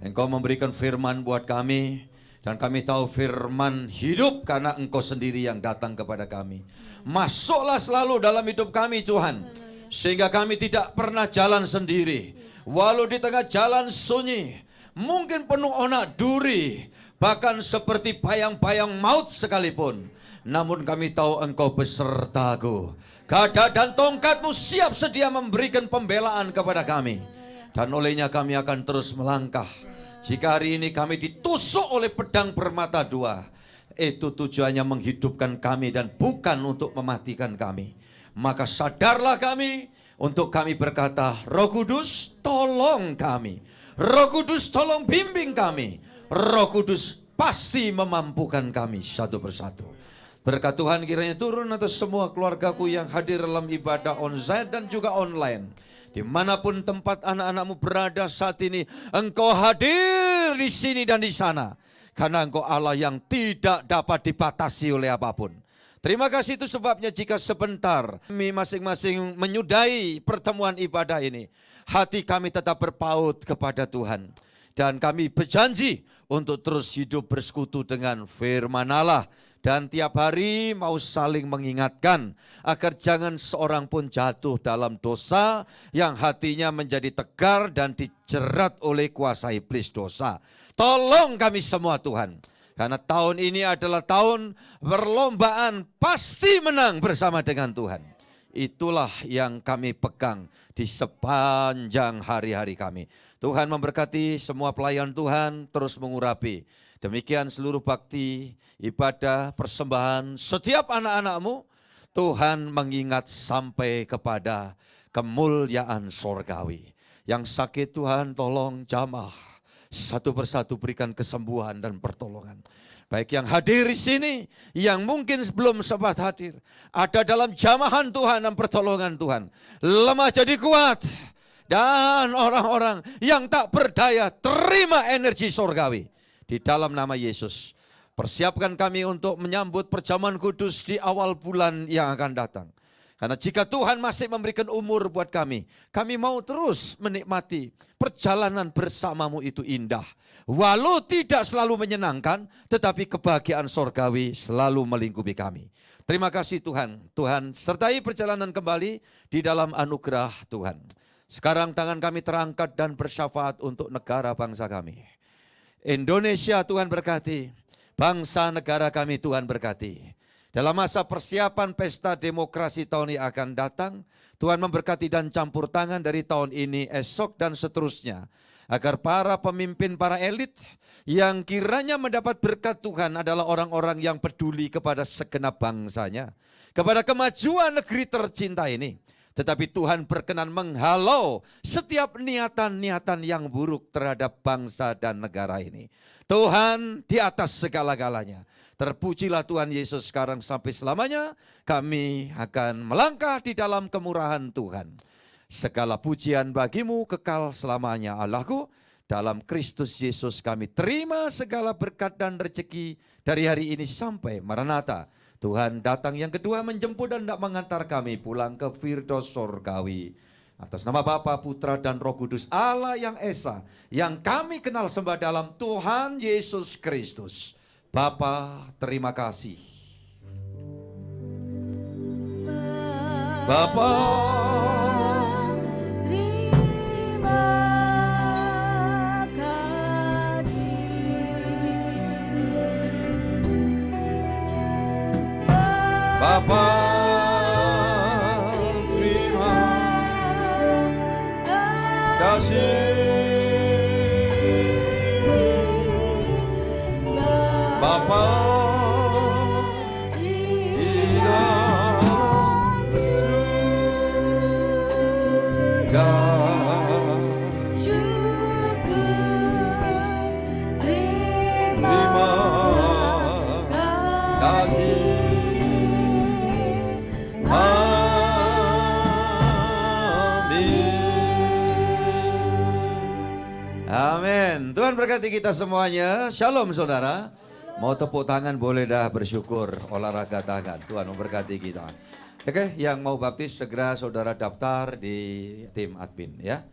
Engkau memberikan firman buat kami. Dan kami tahu firman hidup karena Engkau sendiri yang datang kepada kami. Masuklah selalu dalam hidup kami, Tuhan. Sehingga kami tidak pernah jalan sendiri. Walau di tengah jalan sunyi, mungkin penuh onak duri, bahkan seperti bayang-bayang maut sekalipun. Namun kami tahu Engkau besertaku. Gada dan tongkat-Mu siap sedia memberikan pembelaan kepada kami. Dan olehnya kami akan terus melangkah. Jika hari ini kami ditusuk oleh pedang bermata dua, itu tujuannya menghidupkan kami dan bukan untuk mematikan kami. Maka sadarlah kami untuk kami berkata, Roh Kudus tolong kami. Roh Kudus tolong bimbing kami. Roh Kudus pasti memampukan kami satu persatu. Berkat Tuhan kiranya turun atas semua keluargaku yang hadir dalam ibadah onsite dan juga online. Dimanapun tempat anak-anak-Mu berada saat ini, Engkau hadir di sini dan di sana. Karena Engkau Allah yang tidak dapat dibatasi oleh apapun. Terima kasih, itu sebabnya jika sebentar kami masing-masing menyudahi pertemuan ibadah ini, hati kami tetap berpaut kepada Tuhan. Dan kami berjanji untuk terus hidup bersekutu dengan firman Allah. Dan tiap hari mau saling mengingatkan agar jangan seorang pun jatuh dalam dosa yang hatinya menjadi tegar dan dijerat oleh kuasa iblis dosa. Tolong kami semua, Tuhan. Karena tahun ini adalah tahun perlombaan pasti menang bersama dengan Tuhan. Itulah yang kami pegang di sepanjang hari-hari kami. Tuhan memberkati semua pelayan Tuhan, terus mengurapi. Demikian seluruh bakti, ibadah, persembahan setiap anak-anak-Mu, Tuhan mengingat sampai kepada kemuliaan sorgawi. Yang sakit Tuhan tolong jamah, satu persatu berikan kesembuhan dan pertolongan. Baik yang hadir di sini, yang mungkin belum sempat hadir, ada dalam jamahan Tuhan dan pertolongan Tuhan. Lemah jadi kuat, dan orang-orang yang tak berdaya terima energi sorgawi. Di dalam nama Yesus, persiapkan kami untuk menyambut perjamuan kudus di awal bulan yang akan datang. Karena jika Tuhan masih memberikan umur buat kami mau terus menikmati perjalanan bersama-Mu itu indah. Walau tidak selalu menyenangkan, tetapi kebahagiaan sorgawi selalu melingkupi kami. Terima kasih Tuhan. Tuhan sertai perjalanan kembali di dalam anugerah Tuhan. Sekarang tangan kami terangkat dan bersyafaat untuk negara bangsa kami. Indonesia Tuhan berkati, bangsa negara kami Tuhan berkati. Dalam masa persiapan pesta demokrasi tahun yang akan datang, Tuhan memberkati dan campur tangan dari tahun ini, esok dan seterusnya. Agar para pemimpin, para elit yang kiranya mendapat berkat Tuhan adalah orang-orang yang peduli kepada segenap bangsanya. Kepada kemajuan negeri tercinta ini. Tetapi Tuhan berkenan menghalau setiap niatan-niatan yang buruk terhadap bangsa dan negara ini. Tuhan di atas segala-galanya. Terpujilah Tuhan Yesus sekarang sampai selamanya. Kami akan melangkah di dalam kemurahan Tuhan. Segala pujian bagi-Mu kekal selamanya Allahku. Dalam Kristus Yesus kami terima segala berkat dan rezeki dari hari ini sampai Maranatha. Tuhan datang yang kedua menjemput dan hendak mengantar kami pulang ke Firdaus sorgawi. Atas nama Bapa, Putra dan Roh Kudus Allah yang Esa, yang kami kenal sembah dalam Tuhan Yesus Kristus. Bapa, terima kasih. Bapa, Bapa, terima kasih. Bapa di dalam surga, terima kasih. Amin. Tuhan berkati kita semuanya. Shalom saudara. Mau tepuk tangan boleh dah, bersyukur, olahraga tangan. Tuhan memberkati kita. Oke, yang mau baptis segera saudara daftar di tim admin ya.